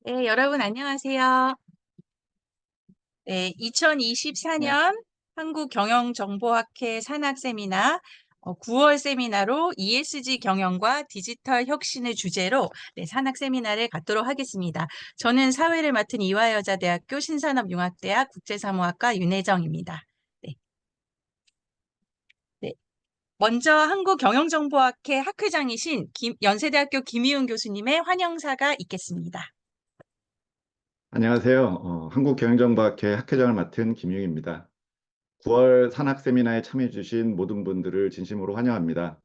네, 여러분 안녕하세요. 네, 네, 2024년 한국경영정보학회 산학 세미나 9월 세미나로 ESG 경영과 디지털 혁신을 주제로 산학 세미나를 갖도록 하겠습니다. 저는 사회를 맡은 이화여자대학교 신산업융합대학 국제사무학과 윤혜정입니다. 네, 네. 먼저 한국경영정보학회 학회장이신 연세대학교 김희훈 교수님의 환영사가 있겠습니다. 안녕하세요. 한국경영정보학회 학회장을 맡은 김용입니다. 9월 산학 세미나에 참여해주신 모든 분들을 진심으로 환영합니다.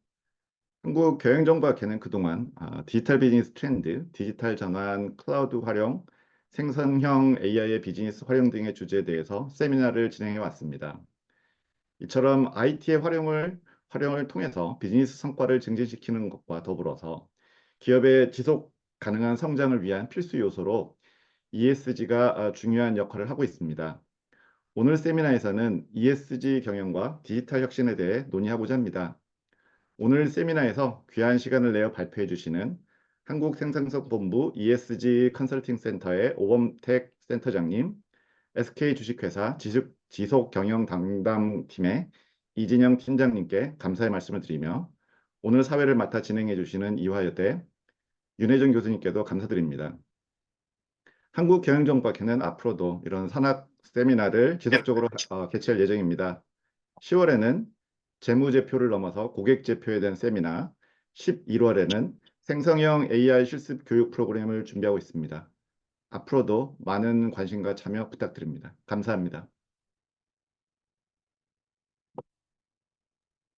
한국경영정보학회는 그동안 디지털 비즈니스 트렌드, 디지털 전환, 클라우드 활용, 생성형 AI의 비즈니스 활용 등의 주제에 대해서 세미나를 진행해 왔습니다. 이처럼 IT의 활용을 통해서 비즈니스 성과를 증진시키는 것과 더불어서 기업의 지속 가능한 성장을 위한 필수 요소로 ESG가 중요한 역할을 하고 있습니다. 오늘 세미나에서는 ESG 경영과 디지털 혁신에 대해 논의하고자 합니다. 오늘 세미나에서 귀한 시간을 내어 발표해 주시는 한국생산성본부 ESG 컨설팅 센터의 오범택 센터장님, SK 주식회사 지속 경영 담당팀의 이진영 팀장님께 감사의 말씀을 드리며 오늘 사회를 맡아 진행해 주시는 이화여대 윤혜정 교수님께도 감사드립니다. 한국경영정보학회는 앞으로도 이런 산학 세미나를 지속적으로 개최할 예정입니다. 10월에는 재무제표를 넘어서 고객제표에 대한 세미나, 11월에는 생성형 AI 실습 교육 프로그램을 준비하고 있습니다. 앞으로도 많은 관심과 참여 부탁드립니다. 감사합니다.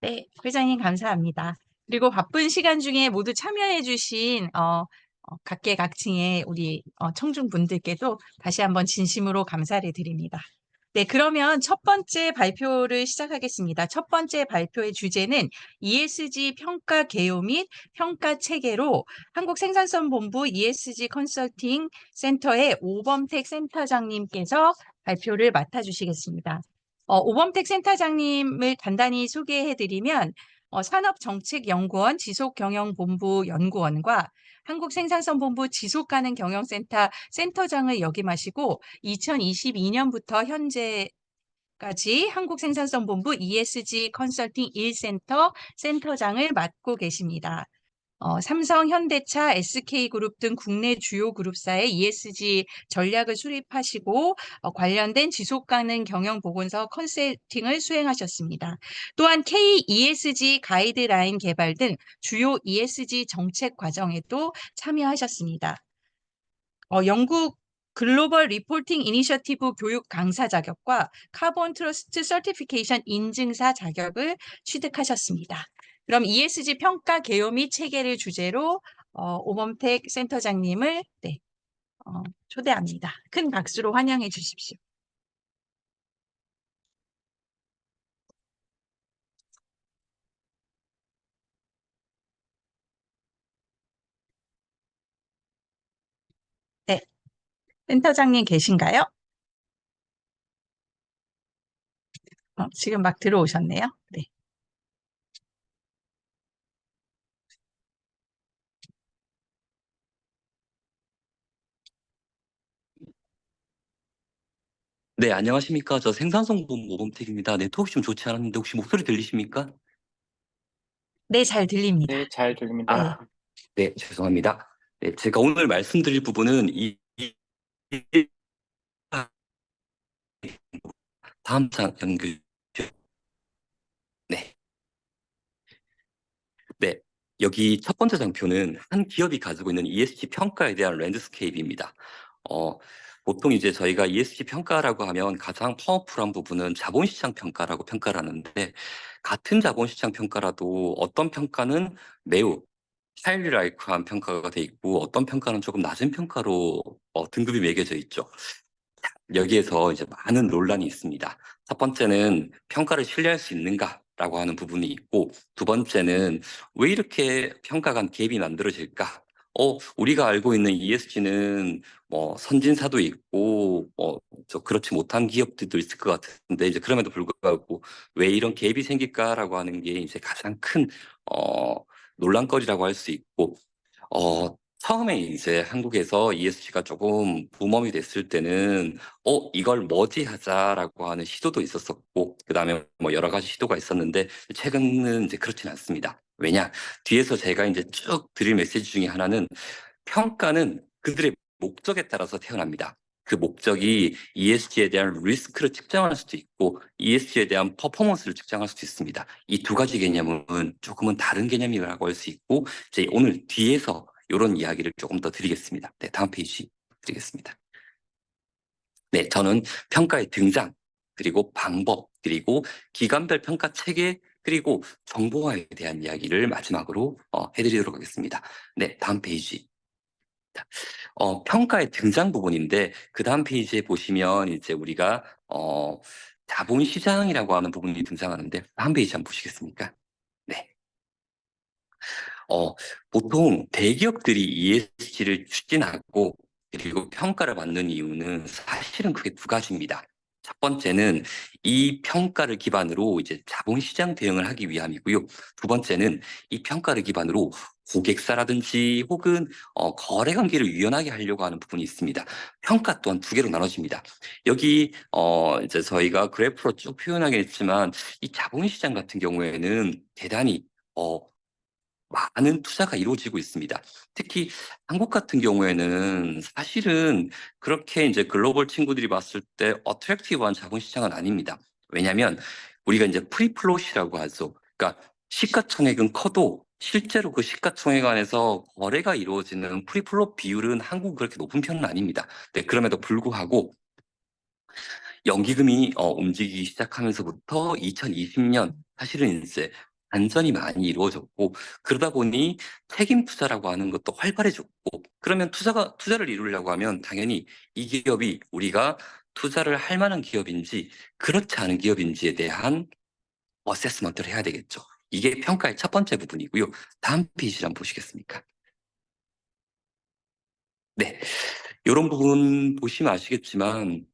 네, 회장님 감사합니다. 그리고 바쁜 시간 중에 모두 참여해주신 각계각층의 우리 청중분들께도 다시 한번 진심으로 감사를 드립니다. 네, 그러면 첫 번째 발표를 시작하겠습니다. 첫 번째 발표의 주제는 ESG 평가 개요 및 평가 체계로 한국생산성본부 ESG 컨설팅 센터의 오범택 센터장님께서 발표를 맡아주시겠습니다. 오범택 센터장님을 간단히 소개해드리면 산업정책연구원 지속경영본부 연구원과 한국생산성본부 지속가능경영센터 센터장을 역임하시고 2022년부터 현재까지 한국생산성본부 ESG 컨설팅 1센터 센터장을 맡고 계십니다. 삼성, 현대차, SK그룹 등 국내 주요 그룹사의 ESG 전략을 수립하시고 관련된 지속가능 경영보건서 컨설팅을 수행하셨습니다. 또한 K-ESG 가이드라인 개발 등 주요 ESG 정책 과정에도 참여하셨습니다. 영국 글로벌 리포팅 이니셔티브 교육 강사 자격과 카본 트러스트 서티피케이션 인증사 자격을 취득하셨습니다. 그럼 ESG 평가 개요 및 체계를 주제로 오범택 센터장님을 초대합니다. 큰 박수로 환영해 주십시오. 네, 센터장님 계신가요? 지금 막 들어오셨네요. 네. 네, 안녕하십니까. 저 생산성본 모범택입니다. 네트워크 좀 좋지 않았는데 혹시 목소리 들리십니까? 네, 잘 들립니다. 네, 잘 들립니다. 네. 네, 죄송합니다. 네, 제가 오늘 말씀드릴 부분은 다음 장 연결. 네. 네. 여기 첫 번째 장표는 한 기업이 가지고 있는 ESG 평가에 대한 랜드스케이프입니다. 보통 이제 저희가 ESG 평가라고 하면 가장 파워풀한 부분은 자본시장 평가라고 평가를 하는데, 같은 자본시장 평가라도 어떤 평가는 매우 하이라이크한 평가가 돼 있고 어떤 평가는 조금 낮은 평가로 등급이 매겨져 있죠. 여기에서 이제 많은 논란이 있습니다. 첫 번째는 평가를 신뢰할 수 있는가라고 하는 부분이 있고, 두 번째는 왜 이렇게 평가 간 갭이 만들어질까? 우리가 알고 있는 ESG는 뭐 선진사도 있고, 그렇지 못한 기업들도 있을 것 같은데, 이제 그럼에도 불구하고 왜 이런 갭이 생길까라고 하는 게 이제 가장 큰 논란거리라고 할 수 있고, 처음에 이제 한국에서 ESG가 조금 붐업이 됐을 때는 이걸 뭐지 하자라고 하는 시도도 있었었고, 그다음에 뭐 여러 가지 시도가 있었는데 최근은 이제 그렇진 않습니다. 왜냐? 뒤에서 제가 이제 쭉 드릴 메시지 중에 하나는 평가는 그들의 목적에 따라서 태어납니다. 그 목적이 ESG에 대한 리스크를 측정할 수도 있고 ESG에 대한 퍼포먼스를 측정할 수도 있습니다. 이 두 가지 개념은 조금은 다른 개념이라고 할 수 있고 이제 오늘 뒤에서 이런 이야기를 조금 더 드리겠습니다. 네, 다음 페이지 드리겠습니다. 네, 저는 평가의 등장, 그리고 방법, 그리고 기관별 평가 체계, 그리고 정보화에 대한 이야기를 마지막으로 해드리도록 하겠습니다. 네, 다음 페이지. 평가의 등장 부분인데 그 다음 페이지에 보시면 이제 우리가 자본시장이라고 하는 부분이 등장하는데 한 페이지 한번 보시겠습니까? 네. 보통 대기업들이 ESG를 추진하고 그리고 평가를 받는 이유는 사실은 크게 두 가지입니다. 첫 번째는 이 평가를 기반으로 이제 자본시장 대응을 하기 위함이고요. 두 번째는 이 평가를 기반으로 고객사라든지 혹은 거래 관계를 유연하게 하려고 하는 부분이 있습니다. 평가 또한 두 개로 나눠집니다. 여기 이제 저희가 그래프로 쭉 표현하긴 했지만 이 자본시장 같은 경우에는 대단히 많은 투자가 이루어지고 있습니다. 특히 한국 같은 경우에는 사실은 그렇게 이제 글로벌 친구들이 봤을 때 어트랙티브한 자본시장은 아닙니다. 왜냐하면 우리가 이제 프리플롯이라고 하죠. 그러니까 시가총액은 커도 실제로 그 시가총액 안에서 거래가 이루어지는 프리플롯 비율은 한국은 그렇게 높은 편은 아닙니다. 네, 그럼에도 불구하고 연기금이 움직이기 시작하면서부터 2020년 사실은 이제 반전이 많이 이루어졌고 그러다 보니 책임 투자라고 하는 것도 활발해졌고 그러면 투자를 이루려고 하면 당연히 이 기업이 우리가 투자를 할 만한 기업인지 그렇지 않은 기업인지에 대한 어세스먼트를 해야 되겠죠. 이게 평가의 첫 번째 부분이고요. 다음 페이지를 한번 보시겠습니까? 네. 이런 부분 보시면 아시겠지만,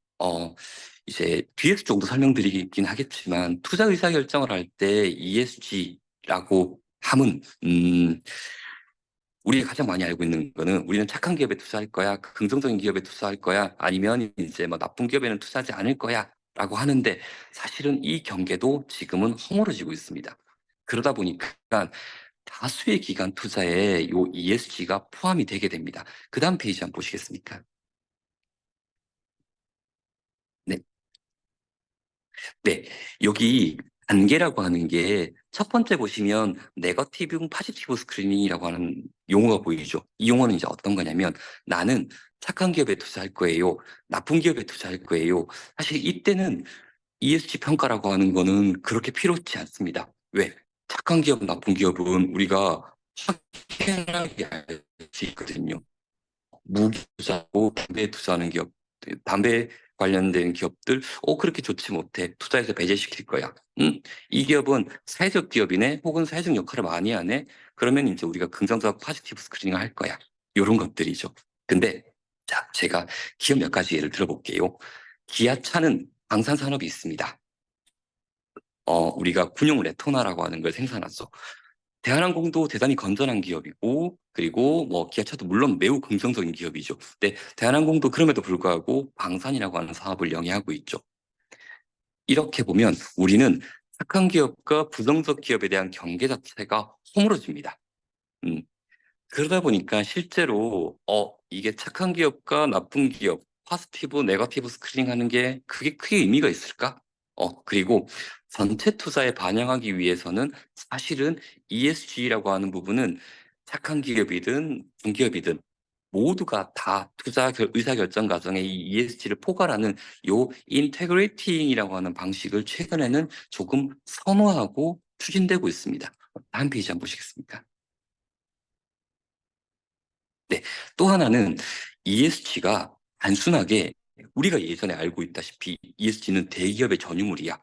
이제 뒤에서 조금 더 설명드리긴 하겠지만, 투자 의사결정을 할 때 ESG라고 함은, 우리가 가장 많이 알고 있는 거는 우리는 착한 기업에 투자할 거야, 긍정적인 기업에 투자할 거야, 아니면 이제 뭐 나쁜 기업에는 투자하지 않을 거야, 라고 하는데, 사실은 이 경계도 지금은 허물어지고 있습니다. 그러다 보니까 다수의 기관 투자에 요 ESG가 포함이 되게 됩니다. 그 다음 페이지 한번 보시겠습니까? 네. 네, 여기 단계라고 하는 게 첫 번째 보시면 네거티브 파지티브 스크리닝이라고 하는 용어가 보이죠. 이 용어는 이제 어떤 거냐면 나는 착한 기업에 투자할 거예요. 나쁜 기업에 투자할 거예요. 사실 이때는 ESG 평가라고 하는 거는 그렇게 필요치 않습니다. 왜? 착한 기업, 나쁜 기업은 우리가 확연하게 알 수 있거든요. 무기 투자하고 담배 투자하는 기업, 담배 관련된 기업들, 그렇게 좋지 못해. 투자해서 배제시킬 거야. 이 기업은 사회적 기업이네, 혹은 사회적 역할을 많이 하네. 그러면 이제 우리가 긍정적 파지티브 스크리닝을 할 거야. 이런 것들이죠. 근데, 자, 제가 기업 몇 가지 예를 들어볼게요. 기아차는 방산산업이 있습니다. 우리가 군용 레토나라고 하는 걸 생산하죠. 대한항공도 대단히 건전한 기업이고 그리고 뭐 기아차도 물론 매우 긍정적인 기업이죠. 근데 대한항공도 그럼에도 불구하고 방산이라고 하는 사업을 영위하고 있죠. 이렇게 보면 우리는 착한 기업과 부정적 기업에 대한 경계 자체가 허물어집니다. 음, 그러다 보니까 실제로 이게 착한 기업과 나쁜 기업, 포지티브, 네거티브 스크리닝 하는 게 그게 크게 의미가 있을까? 그리고 전체 투자에 반영하기 위해서는 사실은 ESG라고 하는 부분은 착한 기업이든 중기업이든 모두가 다 의사결정 과정에 이 ESG를 포괄하는 요 인테그레이팅이라고 하는 방식을 최근에는 조금 선호하고 추진되고 있습니다. 다음 페이지 한번 보시겠습니까? 네. 또 하나는 ESG가 단순하게 우리가 예전에 알고 있다시피 ESG는 대기업의 전유물이야.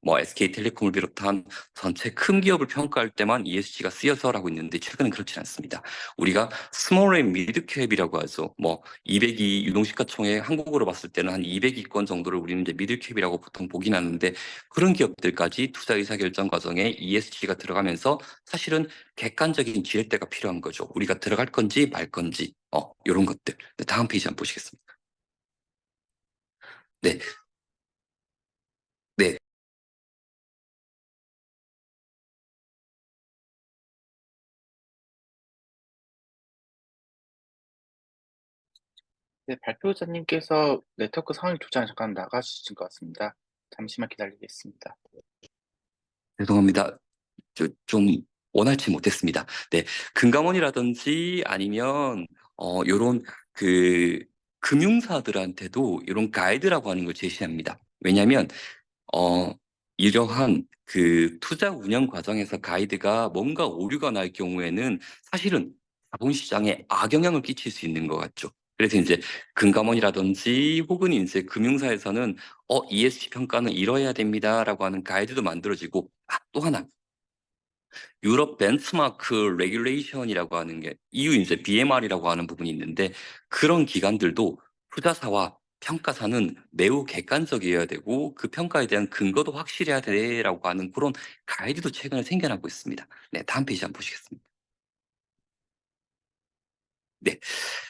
뭐 SK텔레콤을 비롯한 전체 큰 기업을 평가할 때만 ESG가 쓰여서라고 있는데 최근엔 그렇진 않습니다. 우리가 스몰 앤 미드 캡이라고 하죠. 뭐 200위 유동시가총액 한국으로 봤을 때는 한 200위권 정도를 우리는 이제 미드 캡이라고 보통 보긴 하는데 그런 기업들까지 투자 의사 결정 과정에 ESG가 들어가면서 사실은 객관적인 지렛대가 필요한 거죠. 우리가 들어갈 건지 말 건지 이런 것들. 네, 다음 페이지 한번 보시겠습니다. 네, 네. 네, 발표자님께서 네트워크 상황 조정 잠깐 나가주신 것 같습니다. 잠시만 기다리겠습니다. 죄송합니다. 좀 원활치 못했습니다. 네, 금감원이라든지 아니면 요런 그 금융사들한테도 이런 가이드라고 하는 걸 제시합니다. 왜냐하면 어 이러한 그 투자 운영 과정에서 가이드가 뭔가 오류가 날 경우에는 사실은 자본시장에 악영향을 끼칠 수 있는 것 같죠. 그래서 이제 금감원이라든지 혹은 이제 금융사에서는 ESG 평가는 이뤄야 됩니다라고 하는 가이드도 만들어지고 또 하나 유럽 벤치마크 레귤레이션이라고 하는 게 EU 이제 BMR이라고 하는 부분이 있는데 그런 기관들도 투자사와 평가사는 매우 객관적이어야 되고 그 평가에 대한 근거도 확실해야 돼라고 하는 그런 가이드도 최근에 생겨나고 있습니다. 네, 다음 페이지 한번 보시겠습니다. 네,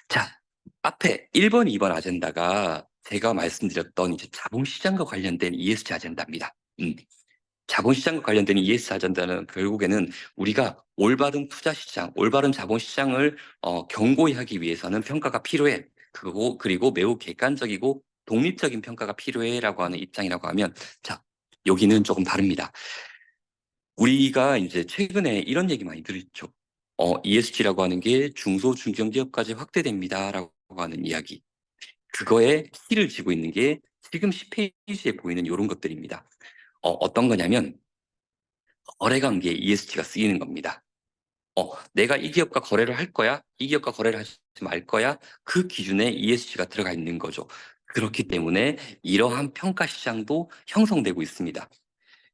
자 앞에 1번, 2번 아젠다가 제가 말씀드렸던 이제 자본시장과 관련된 ESG 아젠다입니다. 자본시장과 관련된 ESG 아젠다는 결국에는 우리가 올바른 투자시장, 올바른 자본시장을 견고히 하기 위해서는 평가가 필요해. 그리고 매우 객관적이고 독립적인 평가가 필요해라고 하는 입장이라고 하면 자, 여기는 조금 다릅니다. 우리가 이제 최근에 이런 얘기 많이 들었죠. ESG라고 하는 게 중소 중견기업까지 확대됩니다라고 하는 이야기. 그거에 키를 쥐고 있는 게 지금 10페이지에 보이는 이런 것들입니다. 어떤 거냐면 거래 관계에 ESG가 쓰이는 겁니다. 내가 이 기업과 거래를 할 거야? 이 기업과 거래를 하지 말 거야? 그 기준에 ESG가 들어가 있는 거죠. 그렇기 때문에 이러한 평가 시장도 형성되고 있습니다.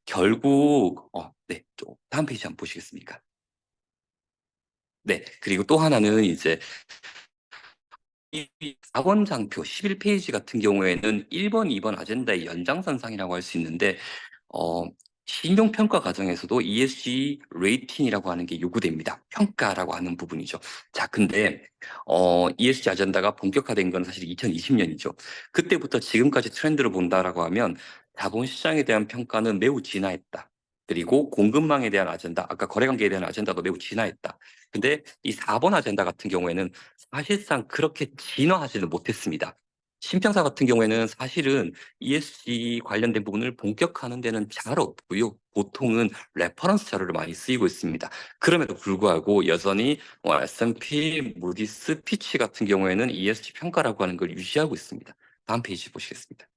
결국, 네, 다음 페이지 한번 보시겠습니까? 네, 그리고 또 하나는 이제 이 4번 장표 11페이지 같은 경우에는 1번, 2번 아젠다의 연장선상이라고 할 수 있는데 어, 신용평가 과정에서도 ESG 레이팅이라고 하는 게 요구됩니다. 평가라고 하는 부분이죠. 자, 근데 ESG 아젠다가 본격화된 건 사실 2020년이죠. 그때부터 지금까지 트렌드를 본다라고 하면 자본시장에 대한 평가는 매우 진화했다. 그리고 공급망에 대한 아젠다, 아까 거래관계에 대한 아젠다도 매우 진화했다. 근데 이 4번 아젠다 같은 경우에는 사실상 그렇게 진화하지는 못했습니다. 신평사 같은 경우에는 사실은 ESG 관련된 부분을 본격화하는 데는 잘 없고요. 보통은 레퍼런스 자료를 많이 쓰이고 있습니다. 그럼에도 불구하고 여전히 S&P, 무디스, 피치 같은 경우에는 ESG 평가라고 하는 걸 유지하고 있습니다. 다음 페이지 보시겠습니다.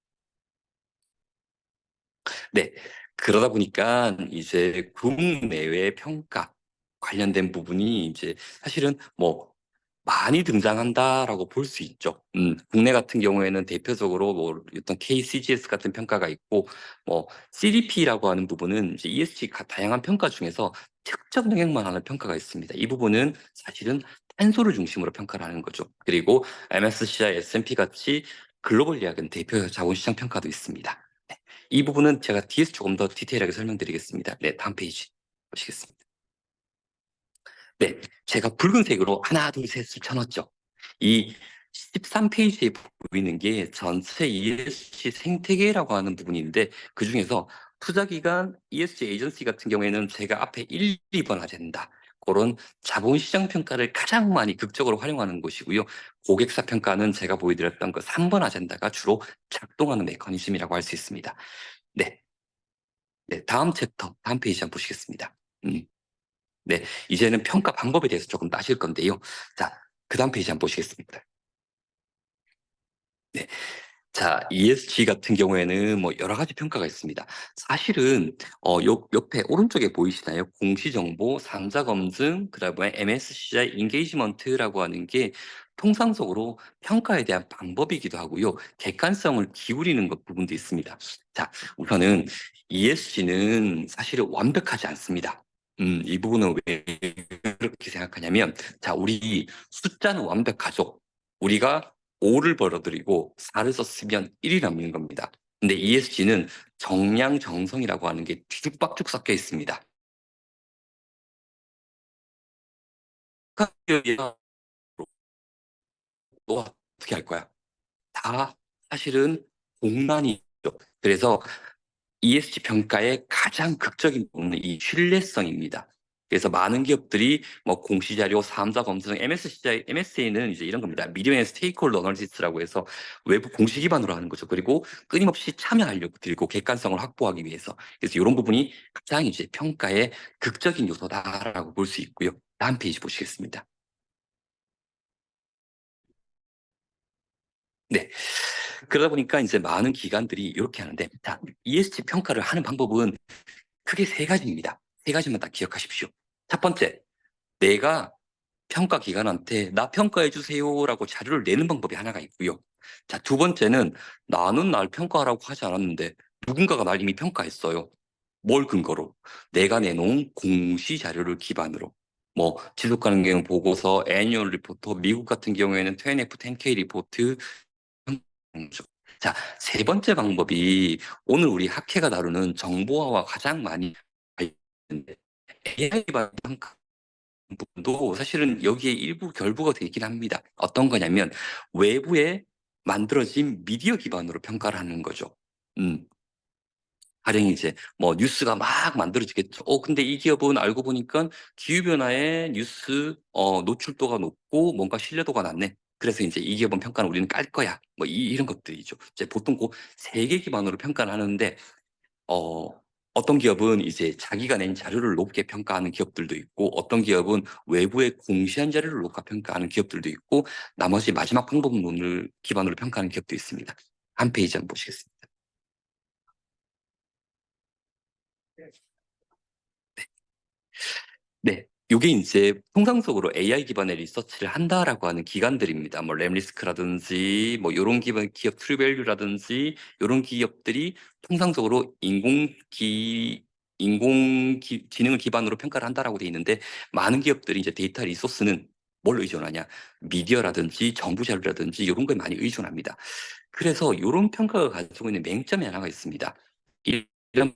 네. 그러다 보니까 이제 국내외 평가 관련된 부분이 이제 사실은 뭐 많이 등장한다라고 볼 수 있죠. 국내 같은 경우에는 대표적으로 뭐 어떤 KCGS 같은 평가가 있고, 뭐 CDP라고 하는 부분은 이제 ESG 다양한 평가 중에서 특정 영역만 하는 평가가 있습니다. 이 부분은 사실은 탄소를 중심으로 평가를 하는 거죠. 그리고 MSCI, S&P 같이 글로벌 야근 대표 자본시장 평가도 있습니다. 네. 이 부분은 제가 뒤에서 조금 더 디테일하게 설명드리겠습니다. 네, 다음 페이지 보시겠습니다. 네, 제가 붉은색으로 하나, 둘, 셋을 쳐놨죠. 이 13페이지에 보이는 게 전체 ESG 생태계라고 하는 부분인데 그 중에서 투자기관 ESG 에이전시 같은 경우에는 제가 앞에 1, 2번 아젠다 그런 자본시장 평가를 가장 많이 극적으로 활용하는 곳이고요. 고객사 평가는 제가 보여드렸던 그 3번 아젠다가 주로 작동하는 메커니즘이라고 할 수 있습니다. 네, 네, 다음 챕터, 다음 페이지 한번 보시겠습니다. 네, 이제는 평가 방법에 대해서 조금 따실 건데요. 자, 그 다음 페이지 한번 보시겠습니다. 네, 자, 자, ESG 같은 경우에는 뭐 여러 가지 평가가 있습니다. 사실은 옆에 오른쪽에 보이시나요? 공시정보, 상자 검증, 그다음에 MSCI 인게이지먼트라고 하는 게 통상적으로 평가에 대한 방법이기도 하고요. 객관성을 기울이는 것 부분도 있습니다. 자, 우선은 ESG는 사실은 완벽하지 않습니다. 이 부분은 왜 그렇게 생각하냐면, 자, 우리 숫자는 완벽하죠. 우리가 5를 벌어들이고 4를 썼으면 1이 남는 겁니다. 근데 ESG는 정량, 정성이라고 하는 게 뒤죽박죽 섞여 있습니다. 또 어떻게 할 거야? 다 사실은 공란이죠. 그래서 ESG 평가의 가장 극적인 부분은 이 신뢰성입니다. 그래서 많은 기업들이 뭐 공시자료, 3자 검증, MSCI는 이제 이런 겁니다. 미디어 앤 스테이크홀더 어널리시스라고 해서 외부 공시 기반으로 하는 거죠. 그리고 끊임없이 참여하려고 들고 객관성을 확보하기 위해서. 그래서 이런 부분이 가장 이제 평가의 극적인 요소다라고 볼 수 있고요. 다음 페이지 보시겠습니다. 네. 그러다 보니까 이제 많은 기관들이 이렇게 하는데, 자, ESG 평가를 하는 방법은 크게 세 가지입니다. 세 가지만 딱 기억하십시오. 첫 번째, 내가 평가 기관한테 나 평가해 주세요라고 자료를 내는 방법이 하나가 있고요. 자, 두 번째는 나는 날 평가하라고 하지 않았는데 누군가가 날 이미 평가했어요. 뭘 근거로? 내가 내놓은 공시 자료를 기반으로. 뭐 지속 가능 보고서, 애뉴얼 리포터, 미국 같은 경우에는 10F, 10K 리포트. 자, 세 번째 방법이 오늘 우리 학회가 다루는 정보화와 가장 많이 관련된 AI 기반 평가 부분도 사실은 여기에 일부 결부가 되긴 합니다. 어떤 거냐면 외부에 만들어진 미디어 기반으로 평가를 하는 거죠. 가령 이제 뭐 뉴스가 막 만들어지겠죠. 근데 이 기업은 알고 보니까 기후변화에 뉴스 노출도가 높고 뭔가 신뢰도가 낮네. 그래서 이제 이 기업은 평가는 우리는 깔 거야. 뭐 이런 것들이죠. 이제 보통 그 세 개 기반으로 평가를 하는데 어, 어떤 기업은 이제 자기가 낸 자료를 높게 평가하는 기업들도 있고, 어떤 기업은 외부의 공시한 자료를 높게 평가하는 기업들도 있고, 나머지 마지막 방법론을 기반으로 평가하는 기업도 있습니다. 한 페이지 한번 보시겠습니다. 네. 요게 이제 통상적으로 AI 기반의 리서치를 한다라고 하는 기관들입니다. 뭐 램리스크라든지 뭐 요런 기반 기업 트루밸류라든지 요런 기업들이 통상적으로 지능을 기반으로 평가를 한다라고 돼 있는데 많은 기업들이 이제 데이터 리소스는 뭘 의존하냐? 미디어라든지 정부 자료라든지 요런 거에 많이 의존합니다. 그래서 요런 평가가 가지고 있는 맹점이 하나가 있습니다. 이런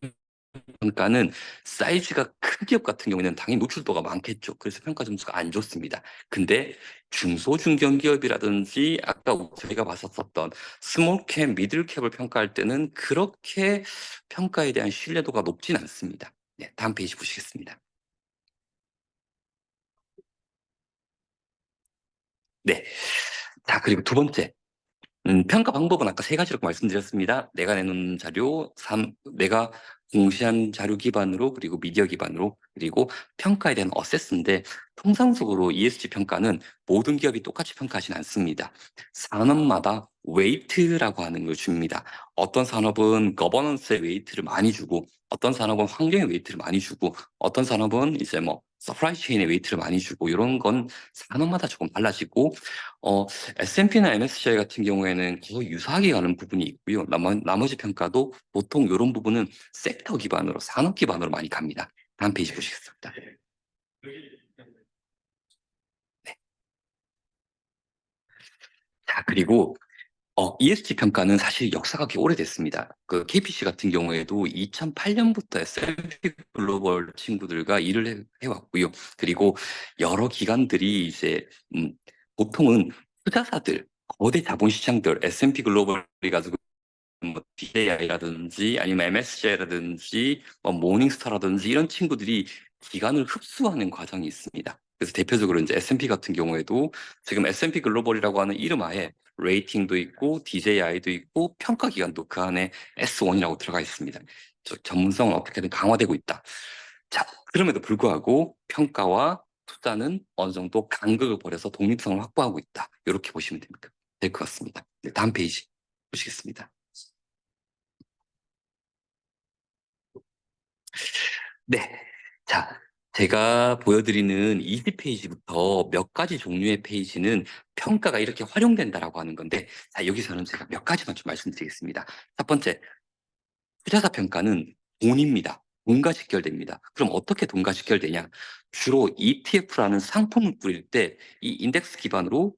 평가는 사이즈가 큰 기업 같은 경우에는 당연히 노출도가 많겠죠. 그래서 평가 점수가 안 좋습니다. 근데 중소중견기업이라든지 아까 저희가 봤었던 스몰캡, 미들캡을 평가할 때는 그렇게 평가에 대한 신뢰도가 높진 않습니다. 네, 다음 페이지 보시겠습니다. 네. 자, 그리고 두 번째. 평가 방법은 아까 세 가지라고 말씀드렸습니다. 내가 내놓은 자료, 내가 공시한 자료 기반으로, 그리고 미디어 기반으로, 그리고 평가에 대한 어세스인데, 통상적으로 ESG 평가는 모든 기업이 똑같이 평가하진 않습니다. 산업마다 웨이트라고 하는 걸 줍니다. 어떤 산업은 거버넌스에 웨이트를 많이 주고, 어떤 산업은 환경에 웨이트를 많이 주고, 어떤 산업은 이제 뭐 서프라이 체인에 웨이트를 많이 주고, 이런 건 산업마다 조금 달라지고, S&P나 MSCI 같은 경우에는 거의 유사하게 가는 부분이 있고요. 나머지 평가도 보통 이런 부분은 섹터 기반으로, 산업 기반으로 많이 갑니다. 다음 페이지 보시겠습니다. 네. 자, 그리고 ESG 평가는 사실 역사가 꽤 오래됐습니다. 그 KPC 같은 경우에도 2008년부터 S&P 글로벌 친구들과 일을 해왔고요. 그리고 여러 기관들이 이제 보통은 투자사들, 거대 자본시장들, S&P 글로벌이 가지고 뭐 DJI라든지 아니면 MSCI라든지 뭐 모닝스타라든지 이런 친구들이 기관을 흡수하는 과정이 있습니다. 그래서 대표적으로 이제 S&P 같은 경우에도 지금 S&P 글로벌이라고 하는 이름 하에 레이팅도 있고 DJI도 있고 평가 기관도 그 안에 S1이라고 들어가 있습니다. 전문성은 어떻게든 강화되고 있다. 자, 그럼에도 불구하고 평가와 투자는 어느 정도 간극을 벌여서 독립성을 확보하고 있다. 이렇게 보시면 됩니다. 될 것 같습니다. 네, 다음 페이지 보시겠습니다. 네. 자, 제가 보여드리는 20페이지부터 몇 가지 종류의 페이지는 평가가 이렇게 활용된다라고 하는 건데, 자, 여기서는 제가 몇 가지만 좀 말씀드리겠습니다. 첫 번째, 투자사 평가는 돈입니다. 돈과 직결됩니다. 그럼 어떻게 돈과 직결되냐? 주로 ETF라는 상품을 꾸릴 때 이 인덱스 기반으로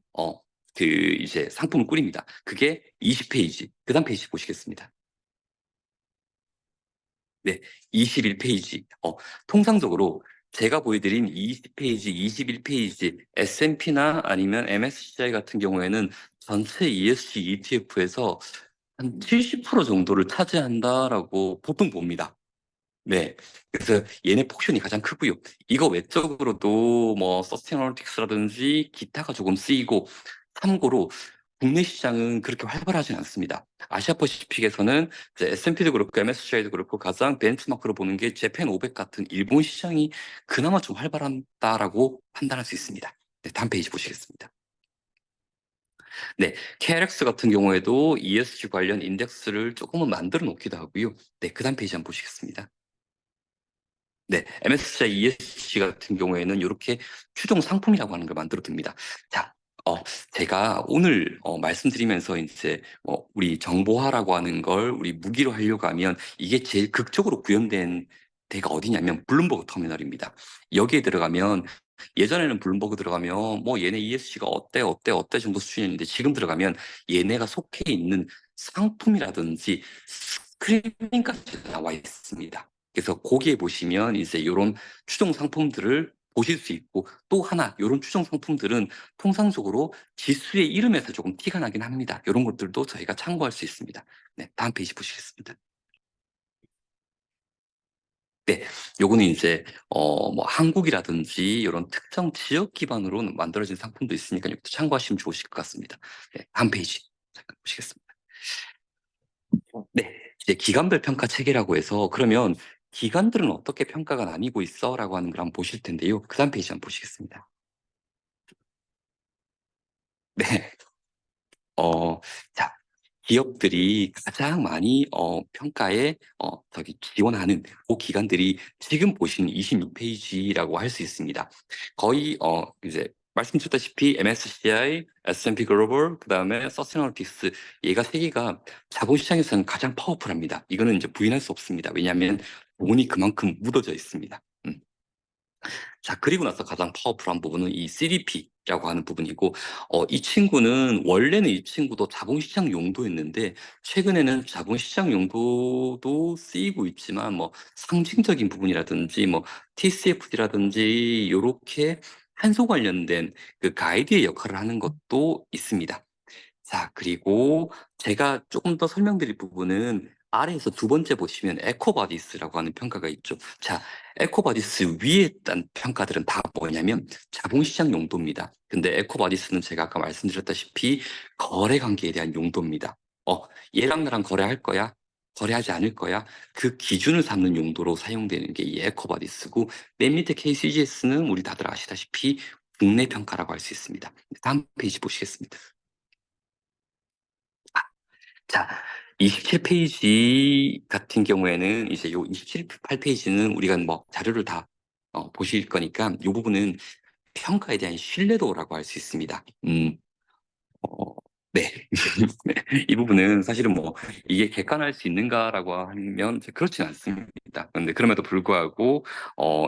이제 상품을 꾸립니다. 그게 20페이지, 그 다음 페이지 보시겠습니다. 네, 21페이지. 통상적으로 제가 보여드린 20페이지, 21페이지 S&P나 아니면 MSCI 같은 경우에는 전체 ESG ETF에서 한 70% 정도를 차지한다라고 보통 봅니다. 네. 그래서 얘네 포션이 가장 크고요. 이거 외적으로도 뭐 서스테이너틱스라든지 기타가 조금 쓰이고, 참고로 국내 시장은 그렇게 활발하진 않습니다. 아시아 퍼시픽에서는 이제 S&P도 그렇고 MSCI도 그렇고 가장 벤치마크로 보는 게 재팬 500 같은 일본 시장이 그나마 좀 활발하다라고 판단할 수 있습니다. 네, 다음 페이지 보시겠습니다. 네, KRX 같은 경우에도 ESG 관련 인덱스를 조금은 만들어 놓기도 하고요. 네, 그 다음 페이지 한번 보시겠습니다. 네, MSCI ESG 같은 경우에는 이렇게 추종 상품이라고 하는 걸 만들어 둡니다. 자, 제가 오늘 말씀드리면서 이제 우리 정보화라고 하는 걸 우리 무기로 하려고 하면 이게 제일 극적으로 구현된 데가 어디냐면 블룸버그 터미널입니다. 여기에 들어가면 예전에는 블룸버그 들어가면 뭐 얘네 ESG가 어때 정도 수준이었는데 지금 들어가면 얘네가 속해 있는 상품이라든지 스크리닝까지 나와 있습니다. 그래서 거기에 보시면 이제 이런 추종 상품들을 보실 수 있고, 또 하나 이런 추종 상품들은 통상적으로 지수의 이름에서 조금 티가 나긴 합니다. 이런 것들도 저희가 참고할 수 있습니다. 네, 다음 페이지 보시겠습니다. 네, 요거는 이제 뭐 한국이라든지 이런 특정 지역 기반으로 만들어진 상품도 있으니까 이것도 참고하시면 좋으실 것 같습니다. 네, 다음 페이지 잠깐 보시겠습니다. 네, 이제 기관별 평가 체계라고 해서 그러면 기관들은 어떻게 평가가 나뉘고 있어라고 하는 걸 한번 보실 텐데요. 그 다음 페이지 한번 보시겠습니다. 네, 자, 기업들이 가장 많이 평가에 지원하는 그 기관들이 지금 보시는 26페이지라고 할 수 있습니다. 거의 이제 말씀드렸다시피 MSCI, S&P 글로벌, 그다음에 서스테이너틱스, 얘가 세 개가 자본시장에서는 가장 파워풀합니다. 이거는 이제 부인할 수 없습니다. 왜냐하면 돈이 그만큼 묻어져 있습니다. 자, 그리고 나서 가장 파워풀한 부분은 이 CDP라고 하는 부분이고, 이 친구는, 원래는 이 친구도 자본시장 용도였는데, 최근에는 자본시장 용도도 쓰이고 있지만, 뭐, 상징적인 부분이라든지, 뭐, TCFD라든지, 요렇게 한소 관련된 그 가이드의 역할을 하는 것도 있습니다. 자, 그리고 제가 조금 더 설명드릴 부분은 아래에서 두 번째 보시면 에코바디스라고 하는 평가가 있죠. 자, 에코바디스 위에 있던 평가들은 다 뭐냐면 자본시장 용도입니다. 근데 에코바디스는 제가 아까 말씀드렸다시피 거래 관계에 대한 용도입니다. 얘랑 나랑 거래할 거야? 거래하지 않을 거야? 그 기준을 삼는 용도로 사용되는 게 이 에코바디스고, 맨 밑에 KCGS는 우리 다들 아시다시피 국내 평가라고 할 수 있습니다. 다음 페이지 보시겠습니다. 자, 27페이지 같은 경우에는 이제 요 28페이지는 우리가 뭐 자료를 다 보실 거니까 이 부분은 평가에 대한 신뢰도라고 할 수 있습니다. 어, 네. 네. 이 부분은 사실은 뭐 이게 객관할 수 있는가라고 하면 이제 그렇진 않습니다. 그런데 그럼에도 불구하고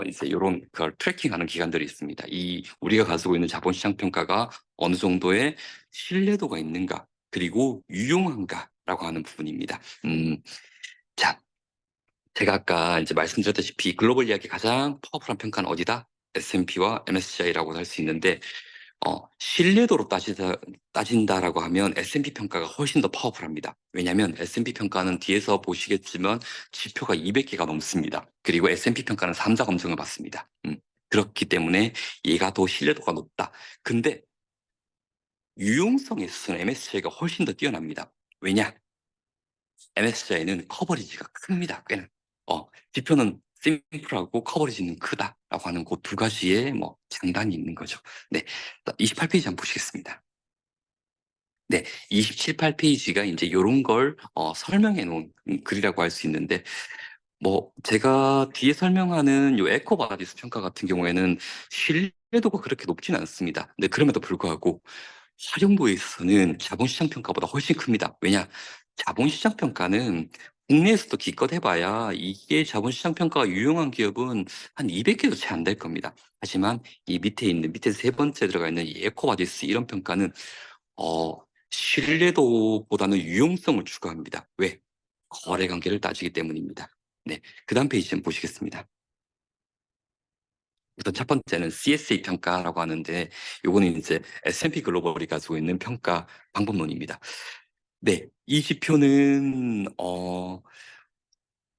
이제 이런 걸 트래킹하는 기관들이 있습니다. 이 우리가 가지고 있는 자본시장 평가가 어느 정도의 신뢰도가 있는가, 그리고 유용한가라고 하는 부분입니다. 자, 제가 아까 이제 말씀드렸다시피 글로벌 이야기 가장 파워풀한 평가는 어디다? S&P와 MSCI라고 할 수 있는데, 신뢰도로 따진다라고 하면 S&P 평가가 훨씬 더 파워풀합니다. 왜냐하면 S&P 평가는 뒤에서 보시겠지만 지표가 200개가 넘습니다. 그리고 S&P 평가는 3자 검증을 받습니다. 그렇기 때문에 얘가 더 신뢰도가 높다. 근데 유용성에 있어서는 MSCI가 훨씬 더 뛰어납니다. 왜냐? MSCI는 커버리지가 큽니다. 꽤나. 지표는 심플하고 커버리지는 크다라고 하는 그 두 가지의 뭐 장단이 있는 거죠. 네, 28페이지 한번 보시겠습니다. 네, 27, 8페이지가 이제 요런 걸 설명해 놓은 글이라고 할 수 있는데, 뭐 제가 뒤에 설명하는 요 에코바디스 평가 같은 경우에는 신뢰도가 그렇게 높지는 않습니다. 근데 그럼에도 불구하고 활용도에 있어서는 자본시장 평가보다 훨씬 큽니다. 왜냐? 자본시장 평가는 국내에서도 기껏 해봐야 이게 자본시장 평가가 유용한 기업은 한 200개도 채 안 될 겁니다. 하지만 이 밑에 세 번째 들어가 있는 이 에코바디스 이런 평가는 어, 신뢰도보다는 유용성을 추구합니다. 왜? 거래 관계를 따지기 때문입니다. 네, 그 다음 페이지 좀 보시겠습니다. 우선 첫 번째는 CSA 평가라고 하는데, 요거는 이제 S&P 글로벌이 가지고 있는 평가 방법론입니다. 네, 이 지표는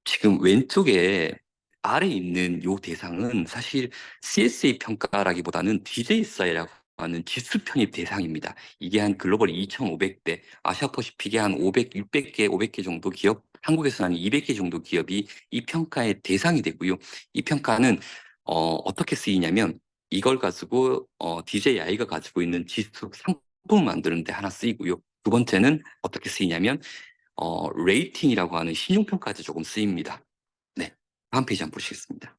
지금 왼쪽에 아래 있는 요 대상은 사실 CSA 평가라기보다는 DJSI라고 하는 지수 편입 대상입니다. 이게 한 글로벌 2,500대, 아시아퍼시픽에 한 500, 600개, 500개 정도 기업, 한국에서는 한 200개 정도 기업이 이 평가의 대상이 되고요. 이 평가는 어떻게 쓰이냐면 이걸 가지고 DJI가 가지고 있는 지수 상품을 만드는 데 하나 쓰이고요. 두 번째는 어떻게 쓰이냐면 레이팅이라고 하는 신용평가제 조금 쓰입니다. 네. 다음 페이지 한번 보시겠습니다.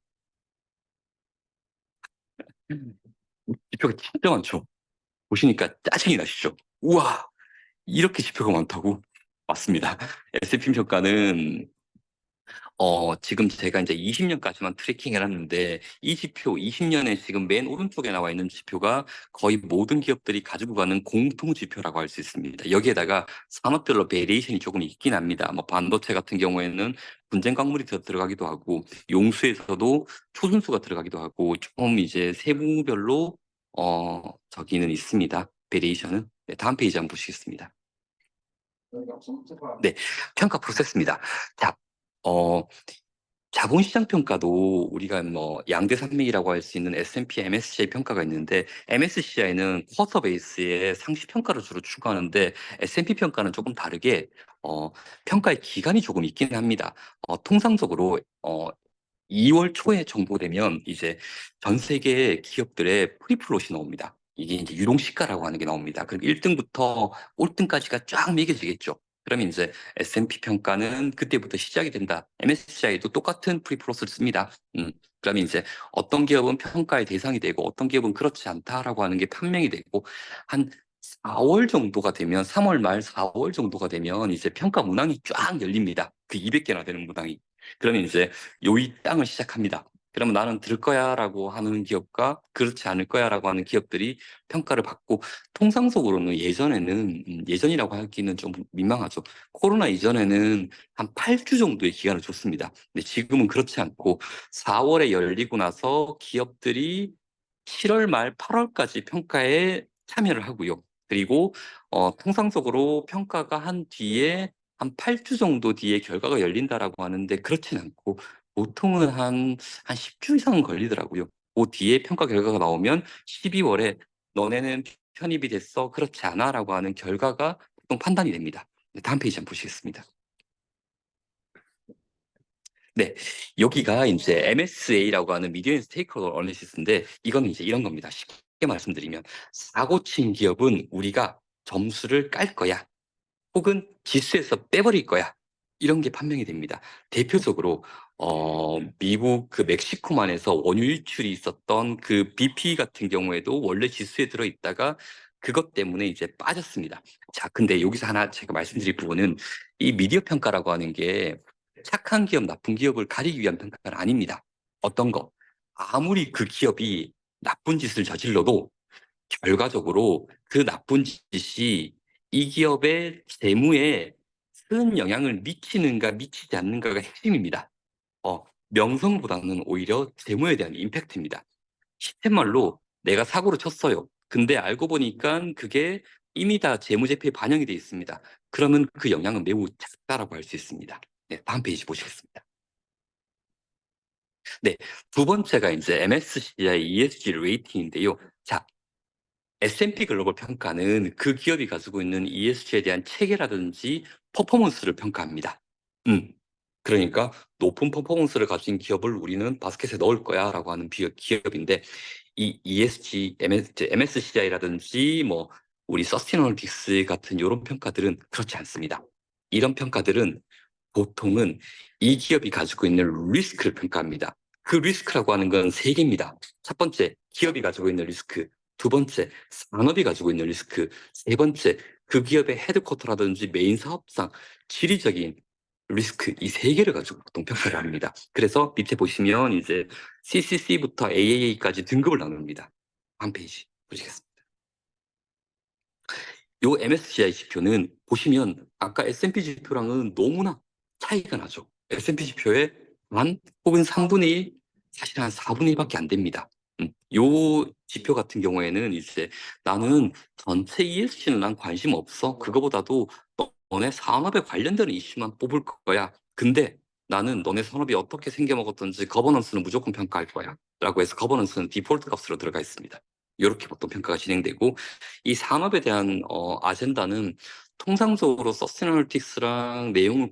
지표가 진짜 많죠? 보시니까 짜증이 나시죠? 우와! 이렇게 지표가 많다고? 맞습니다. S&P 평가는 지금 제가 이제 20년까지만 트래킹 해놨는데, 이 지표, 20년에 지금 맨 오른쪽에 나와 있는 지표가 거의 모든 기업들이 가지고 가는 공통 지표라고 할 수 있습니다. 여기에다가 산업별로 베리에이션이 조금 있긴 합니다. 뭐 반도체 같은 경우에는 분쟁 광물이 더 들어가기도 하고, 용수에서도 초순수가 들어가기도 하고, 좀 이제 세부별로, 저기는 있습니다. 베리에이션은. 네, 다음 페이지 한번 보시겠습니다. 네, 평가 프로세스입니다. 자, 어, 자본시장 평가도 우리가 뭐 양대 산맥이라고 할 수 있는 S&P, MSCI 평가가 있는데 MSCI는 쿼터 베이스의 상시 평가를 주로 추구하는데 S&P 평가는 조금 다르게 평가의 기간이 조금 있긴 합니다. 통상적으로 2월 초에 정도 되면 이제 전 세계 기업들의 프리플롯이 나옵니다. 이게 이제 유동시가라고 하는 게 나옵니다. 그럼 1등부터 꼴등까지가 쫙 매겨지겠죠. 그러면 이제 S&P 평가는 그때부터 시작이 된다. MSCI도 똑같은 프리플롯을 씁니다. 그러면 이제 어떤 기업은 평가의 대상이 되고 어떤 기업은 그렇지 않다라고 하는 게 판명이 되고 한 4월 정도가 되면 3월 말 4월 정도가 되면 이제 평가 문항이 쫙 열립니다. 그 200개나 되는 문항이. 그러면 이제 요이 땅을 시작합니다. 그러면 나는 들 거야라고 하는 기업과 그렇지 않을 거야라고 하는 기업들이 평가를 받고 통상적으로는 예전이라고 하기는 좀 민망하죠. 코로나 이전에는 한 8주 정도의 기간을 줬습니다. 근데 지금은 그렇지 않고 4월에 열리고 나서 기업들이 7월 말 8월까지 평가에 참여를 하고요. 그리고 통상적으로 평가가 한 뒤에 한 8주 정도 뒤에 결과가 열린다라고 하는데 그렇진 않고 보통은 한 10주 이상은 걸리더라고요. 그 뒤에 평가 결과가 나오면 12월에 너네는 편입이 됐어, 그렇지 않아라고 하는 결과가 보통 판단이 됩니다. 네, 다음 페이지 한번 보시겠습니다. 네, 여기가 이제 MSA라고 하는 미디어 스테이크홀더 어널리시스인데 이거는 이제 이런 겁니다. 쉽게 말씀드리면 사고 친 기업은 우리가 점수를 깔 거야. 혹은 지수에서 빼버릴 거야. 이런 게 판명이 됩니다. 대표적으로 미국 그 멕시코만에서 원유 유출이 있었던 그 BP 같은 경우에도 원래 지수에 들어있다가 그것 때문에 이제 빠졌습니다. 자, 근데 여기서 하나 제가 말씀드릴 부분은 이 미디어 평가라고 하는 게 착한 기업, 나쁜 기업을 가리기 위한 평가는 아닙니다. 어떤 거? 아무리 그 기업이 나쁜 짓을 저질러도 결과적으로 그 나쁜 짓이 이 기업의 재무에 큰 영향을 미치는가 미치지 않는가가 핵심입니다. 명성보다는 오히려 재무에 대한 임팩트입니다. 시쳇말로 내가 사고를 쳤어요. 근데 알고 보니까 그게 이미 다 재무제표에 반영이 되어 있습니다. 그러면 그 영향은 매우 작다라고 할 수 있습니다. 네, 다음 페이지 보시겠습니다. 네, 두 번째가 이제 MSCI ESG 레이팅인데요. 자, S&P 글로벌 평가는 그 기업이 가지고 있는 ESG에 대한 체계라든지 퍼포먼스를 평가합니다. 그러니까 높은 퍼포먼스를 가진 기업을 우리는 바스켓에 넣을 거야라고 하는 기업인데 이 ESG, MSCI라든지 뭐 우리 서스테이너블리티cs 같은 이런 평가들은 그렇지 않습니다. 이런 평가들은 보통은 이 기업이 가지고 있는 리스크를 평가합니다. 그 리스크라고 하는 건 세 개입니다. 첫 번째, 기업이 가지고 있는 리스크. 두 번째, 산업이 가지고 있는 리스크. 세 번째, 그 기업의 헤드쿼터라든지 메인 사업상 지리적인 리스크, 이 세 개를 가지고 보통 평가를 합니다. 그래서 밑에 보시면 이제 CCC부터 AAA까지 등급을 나눕니다. 한 페이지 보시겠습니다. 요 MSCI 지표는 보시면 아까 S&P 지표랑은 너무나 차이가 나죠. S&P 지표의 반 혹은 3분의 1, 사실 한 4분의 1밖에 안 됩니다. 요 지표 같은 경우에는 이제 나는 전체 ESG는 난 관심 없어. 그거보다도 너네 산업에 관련되는 이슈만 뽑을 거야. 근데 나는 너네 산업이 어떻게 생겨먹었던지 거버넌스는 무조건 평가할 거야. 라고 해서 거버넌스는 디폴트 값으로 들어가 있습니다. 이렇게 보통 평가가 진행되고, 이 산업에 대한 아젠다는 통상적으로 서스테이너리틱스랑 내용을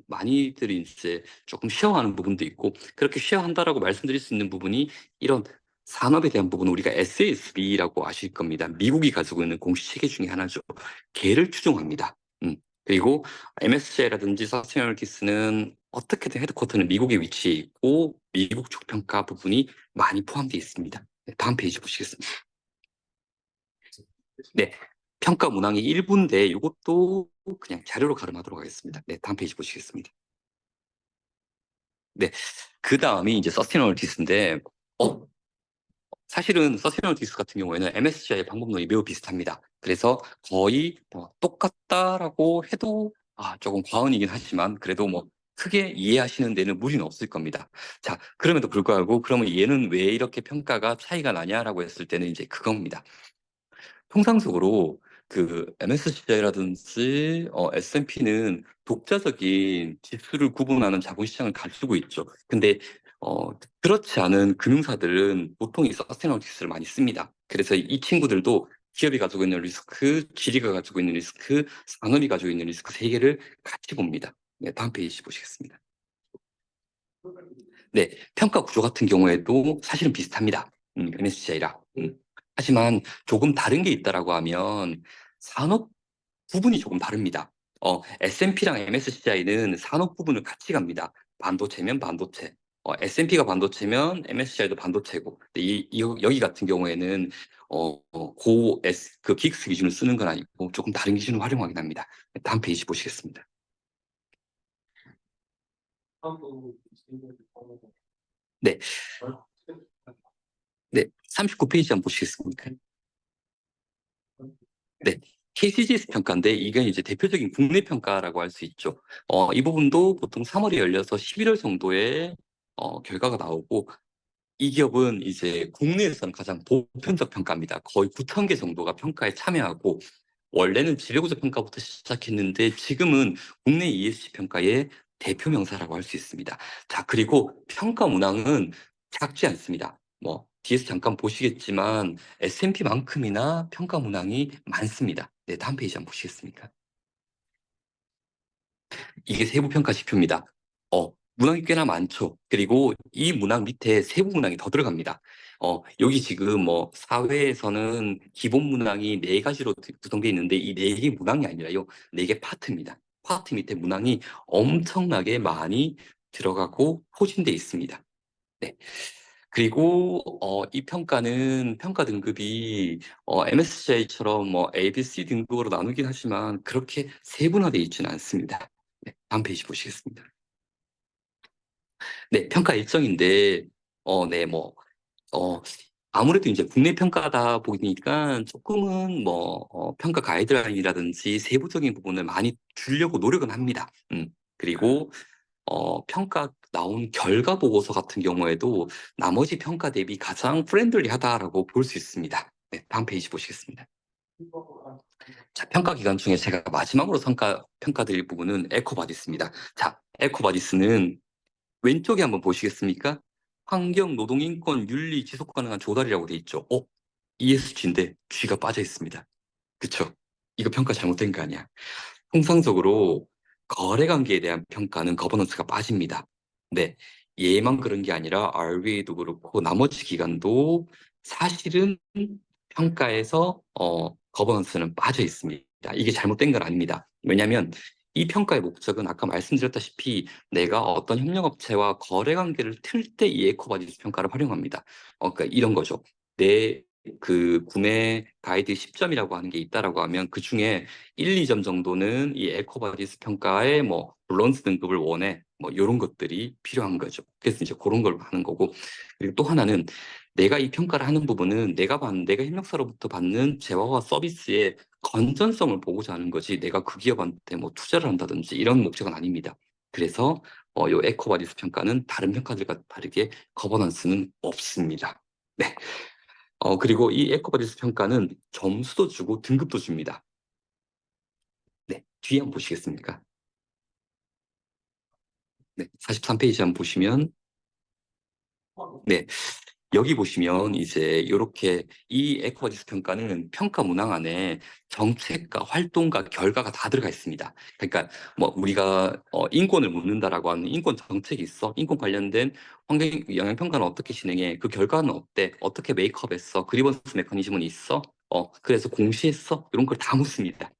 많이들이 이제 조금 쉐어하는 부분도 있고, 그렇게 쉐어한다라고 말씀드릴 수 있는 부분이 이런 산업에 대한 부분은 우리가 SASB라고 아실 겁니다. 미국이 가지고 있는 공식 체계 중에 하나죠. 걔를 추종합니다. 그리고 MSCI라든지 서스테이너리틱스는 어떻게든 헤드쿼터는 미국에 위치해 있고 미국 쪽 평가 부분이 많이 포함되어 있습니다. 네, 다음 페이지 보시겠습니다. 네, 평가 문항이 1부인데 이것도 그냥 자료로 가름하도록 하겠습니다. 네, 다음 페이지 보시겠습니다. 네, 그 다음이 이제 서스테이너리티스인데 사실은 서스테이너리티스 같은 경우에는 MSCI의 방법론이 매우 비슷합니다. 그래서 거의 똑같다라고 해도 조금 과언이긴 하지만 그래도 뭐 크게 이해하시는 데는 무리는 없을 겁니다. 자, 그럼에도 불구하고 그러면 얘는 왜 이렇게 평가가 차이가 나냐라고 했을 때는 이제 그겁니다. 통상적으로 그 MSCI라든지 S&P는 독자적인 지수를 구분하는 자본시장을 가지고 있죠. 근데 그렇지 않은 금융사들은 보통 이 서스테이너리티스를 많이 씁니다. 그래서 이 친구들도 기업이 가지고 있는 리스크, 지리가 가지고 있는 리스크, 산업이 가지고 있는 리스크 세 개를 같이 봅니다. 네, 다음 페이지 보시겠습니다. 네, 평가 구조 같은 경우에도 사실은 비슷합니다. MSCI랑. 하지만 조금 다른 게 있다라고 하면 산업 부분이 조금 다릅니다. S&P랑 MSCI는 산업 부분을 같이 갑니다. 반도체면 반도체. S&P가 반도체면 MSCI도 반도체고. 근데 여기 같은 경우에는 그 긱스 기준을 쓰는 건 아니고 조금 다른 기준을 활용하긴 합니다. 다음 페이지 보시겠습니다. 네. 네, 39페이지 한번 보시겠습니까? 네, KCGS 평가인데 이게 이제 대표적인 국내 평가라고 할 수 있죠. 이 부분도 보통 3월에 열려서 11월 정도에 결과가 나오고 이 기업은 이제 국내에서는 가장 보편적 평가입니다. 거의 9,000개 정도가 평가에 참여하고 원래는 지배구조 평가부터 시작했는데 지금은 국내 ESG 평가의 대표 명사라고 할 수 있습니다. 자, 그리고 평가 문항은 작지 않습니다. 뒤에서 잠깐 보시겠지만 S&P만큼이나 평가 문항이 많습니다. 네, 다음 페이지 한번 보시겠습니까? 이게 세부 평가 지표입니다. 문항이 꽤나 많죠. 그리고 이 문항 밑에 세부 문항이 더 들어갑니다. 여기 지금 사회에서는 기본 문항이 4가지로 구성되어 있는데 이 4개 문항이 아니라요. 4개 파트입니다. 파트 밑에 문항이 엄청나게 많이 들어가고 포진되어 있습니다. 네. 그리고 이 평가는 평가 등급이 MSCI처럼 A, B, C 등급으로 나누긴 하지만 그렇게 세분화되어 있지는 않습니다. 네, 다음 페이지 보시겠습니다. 네, 평가 일정인데 네, 아무래도 이제 국내 평가다 보니까 조금은 평가 가이드라인이라든지 세부적인 부분을 많이 주려고 노력은 합니다. 그리고 평가 나온 결과 보고서 같은 경우에도 나머지 평가 대비 가장 프렌들리하다라고 볼 수 있습니다. 네, 다음 페이지 보시겠습니다. 자, 평가 기간 중에 제가 마지막으로 평가드릴 부분은 에코바디스입니다. 자, 에코바디스는 왼쪽에 한번 보시겠습니까? 환경, 노동, 인권, 윤리, 지속 가능한 조달이라고 돼 있죠. ESG인데 G가 빠져 있습니다. 그쵸? 이거 평가 잘못된 거 아니야? 통상적으로 거래 관계에 대한 평가는 거버넌스가 빠집니다. 네, 얘만 그런 게 아니라 RBA도 그렇고 나머지 기관도 사실은 평가에서 거버넌스는 빠져 있습니다. 이게 잘못된 건 아닙니다. 왜냐하면 이 평가의 목적은 아까 말씀드렸다시피 내가 어떤 협력업체와 거래 관계를 틀 때 이 에코바디스 평가를 활용합니다. 그러니까 이런 거죠. 내 그 구매 가이드 10점이라고 하는 게 있다라고 하면 그 중에 1, 2점 정도는 이 에코바디스 평가의 뭐 밸런스 등급을 원해 뭐 이런 것들이 필요한 거죠. 그래서 이제 그런 걸 하는 거고, 그리고 또 하나는 내가 이 평가를 하는 부분은 내가 협력사로부터 받는 재화와 서비스의 건전성을 보고자 하는 거지 내가 그 기업한테 뭐 투자를 한다든지 이런 목적은 아닙니다. 그래서 요 에코바디스 평가는 다른 평가들과 다르게 거버넌스는 없습니다. 네. 그리고 이 에코바디스 평가는 점수도 주고 등급도 줍니다. 네, 뒤에 한번 보시겠습니까? 네, 43페이지 한번 보시면, 네, 여기 보시면 이제 이렇게 이 에코바디스 평가는 평가 문항 안에 정책과 활동과 결과가 다 들어가 있습니다. 그러니까 뭐 우리가 인권을 묻는다라고 하는 인권 정책이 있어. 인권 관련된 환경 영향 평가는 어떻게 진행해? 그 결과는 어때? 어떻게 메이크업했어? 그리번스 메커니즘은 있어? 그래서 공시했어? 이런 걸 다 묻습니다.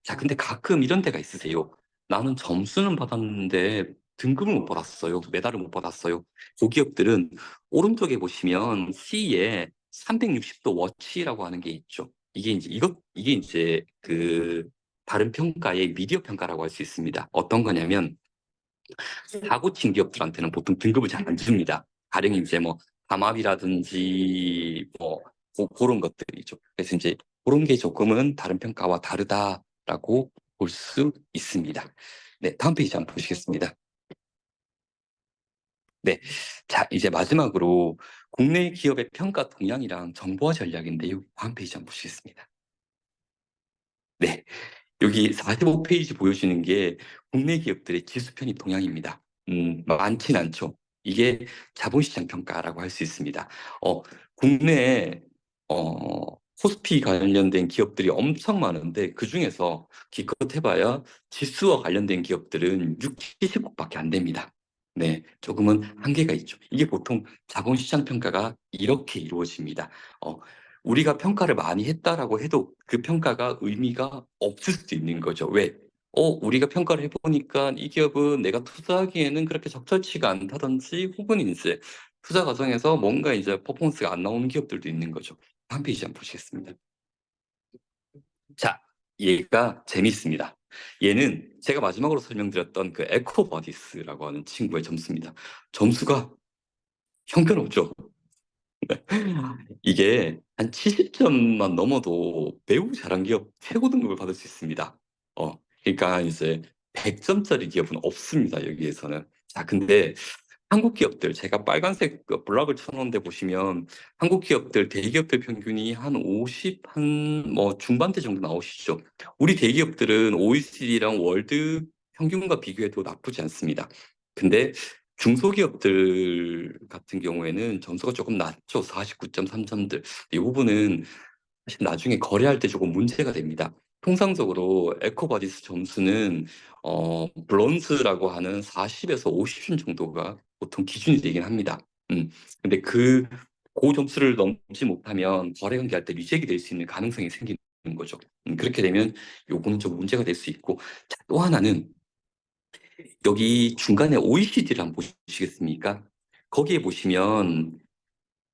자, 근데 가끔 이런 데가 있으세요. 나는 점수는 받았는데 등급을 못 받았어요. 메달을 못 받았어요. 그 기업들은 오른쪽에 보시면 C에 360도 워치라고 하는 게 있죠. 이게 이제 그 다른 평가의 미디어 평가라고 할 수 있습니다. 어떤 거냐면 사고 친 기업들한테는 보통 등급을 잘 안 줍니다. 가령 이제 뭐 담합이라든지 뭐 그런 것들이죠. 그래서 이제 그런 게 조금은 다른 평가와 다르다라고 볼 수 있습니다. 네, 다음 페이지 한번 보시겠습니다. 네. 자, 이제 마지막으로 국내 기업의 평가 동향이랑 정보화 전략인데요. 다음 페이지 한번 보시겠습니다. 네. 여기 45페이지 보여주는 게 국내 기업들의 지수 편입 동향입니다. 많진 않죠. 이게 자본시장 평가라고 할 수 있습니다. 국내에 코스피 관련된 기업들이 엄청 많은데 그 중에서 기껏 해봐야 지수와 관련된 기업들은 6, 70곳밖에 안 됩니다. 네, 조금은 한계가 있죠. 이게 보통 자본시장 평가가 이렇게 이루어집니다. 우리가 평가를 많이 했다라고 해도 그 평가가 의미가 없을 수도 있는 거죠. 왜? 우리가 평가를 해보니까 이 기업은 내가 투자하기에는 그렇게 적절치가 않다든지 혹은 이제 투자 과정에서 뭔가 이제 퍼포먼스가 안 나오는 기업들도 있는 거죠. 한 페이지 한번 보시겠습니다. 자, 얘가 재밌습니다. 얘는 제가 마지막으로 설명드렸던 그 에코버디스라고 하는 친구의 점수입니다. 점수가 형편없죠. 이게 한 70점만 넘어도 매우 잘한 기업 최고 등급을 받을 수 있습니다. 그러니까 이제 100점짜리 기업은 없습니다, 여기에서는. 자, 근데 한국 기업들, 제가 빨간색 그 블럭을 쳐놓은 데 보시면 한국 기업들, 대기업들 평균이 한 50, 뭐 중반대 정도 나오시죠. 우리 대기업들은 OECD랑 월드 평균과 비교해도 나쁘지 않습니다. 근데 중소기업들 같은 경우에는 점수가 조금 낮죠. 49.3점들. 이 부분은 사실 나중에 거래할 때 조금 문제가 됩니다. 통상적으로 에코바디스 점수는 브론즈라고 하는 40에서 50점 정도가 보통 기준이 되긴 합니다. 근데 그 점수를 넘지 못하면 거래 관계할 때 리젝이 될 수 있는 가능성이 생기는 거죠. 그렇게 되면 요거는 좀 문제가 될 수 있고, 자, 또 하나는 여기 중간에 OECD를 한번 보시겠습니까? 거기에 보시면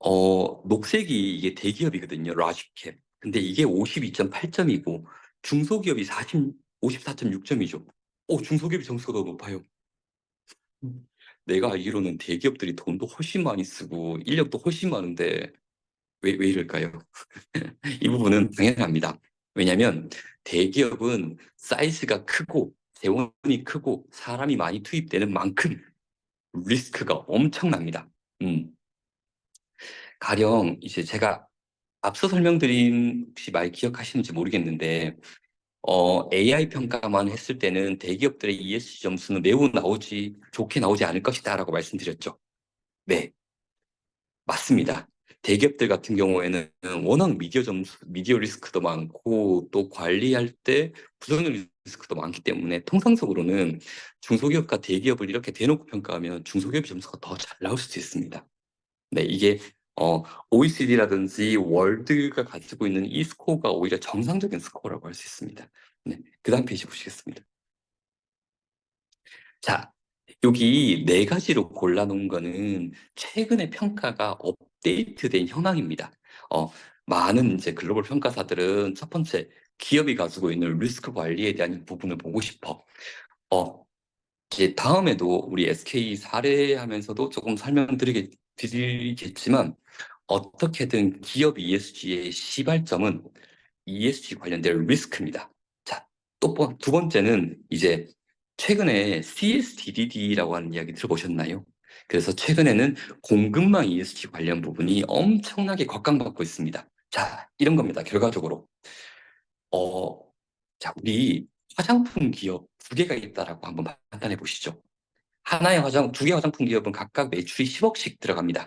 녹색이 이게 대기업이거든요. 라지캡. 근데 이게 52.8점이고 중소기업이 54.6점이죠. 중소기업이 점수가 더 높아요. 내가 알기로는 대기업들이 돈도 훨씬 많이 쓰고 인력도 훨씬 많은데 왜 이럴까요? 이 부분은 당연합니다. 왜냐하면 대기업은 사이즈가 크고 재원이 크고 사람이 많이 투입되는 만큼 리스크가 엄청납니다. 가령 이제 제가 앞서 설명드린 혹시 말 기억하시는지 모르겠는데 AI 평가만 했을 때는 대기업들의 ESG 점수는 매우 좋게 나오지 않을 것이다라고 말씀드렸죠. 네, 맞습니다. 대기업들 같은 경우에는 워낙 미디어 리스크도 많고 또 관리할 때 부정적 리스크도 많기 때문에 통상적으로는 중소기업과 대기업을 이렇게 대놓고 평가하면 중소기업 점수가 더 잘 나올 수도 있습니다. 네, 이게 OECD라든지 월드가 가지고 있는 이 스코어가 오히려 정상적인 스코어라고 할 수 있습니다. 네, 그 다음 페이지 보시겠습니다. 자, 여기 네 가지로 골라놓은 거는 최근에 평가가 업데이트된 현황입니다. 많은 이제 글로벌 평가사들은 첫 번째, 기업이 가지고 있는 리스크 관리에 대한 부분을 보고 싶어. 이제 다음에도 우리 SK 사례하면서도 조금 드리겠지만, 어떻게든 기업 ESG의 시발점은 ESG 관련된 리스크입니다. 자, 두 번째는 이제 최근에 CSDDD라고 하는 이야기 들어보셨나요? 그래서 최근에는 공급망 ESG 관련 부분이 엄청나게 곽강받고 있습니다. 자, 이런 겁니다. 결과적으로. 자, 우리 화장품 기업 두 개가 있다라고 한번 판단해 보시죠. 두 개 화장품 기업은 각각 매출이 10억씩 들어갑니다.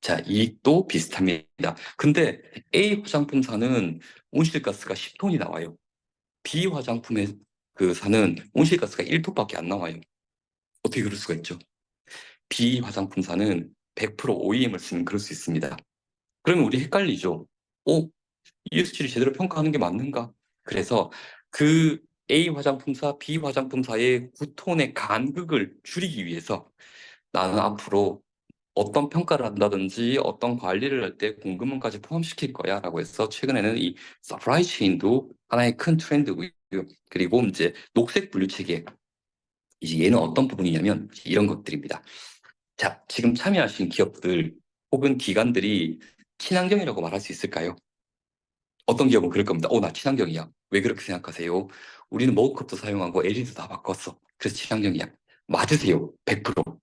자, 이익도 비슷합니다. 근데 A 화장품사는 온실가스가 10톤이 나와요. B 화장품의 그 사는 온실가스가 1톤밖에 안 나와요. 어떻게 그럴 수가 있죠? B 화장품사는 100% OEM을 쓰면 그럴 수 있습니다. 그러면 우리 헷갈리죠. ESG를 제대로 평가하는 게 맞는가? 그래서 그 A 화장품사, B 화장품사의 9톤의 간극을 줄이기 위해서 나는 앞으로 어떤 평가를 한다든지 어떤 관리를 할 때 공급망까지 포함시킬 거야 라고 해서 최근에는 이 서프라이 체인도 하나의 큰 트렌드고요. 그리고 이제 녹색 분류 체계, 이제 얘는 어떤 부분이냐면 이런 것들입니다. 자, 지금 참여하신 기업들 혹은 기관들이 친환경이라고 말할 수 있을까요? 어떤 기업은 그럴 겁니다. 나 친환경이야. 왜 그렇게 생각하세요? 우리는 머그컵도 사용하고 LED도 다 바꿨어. 그래서 친환경이야. 맞으세요. 100%.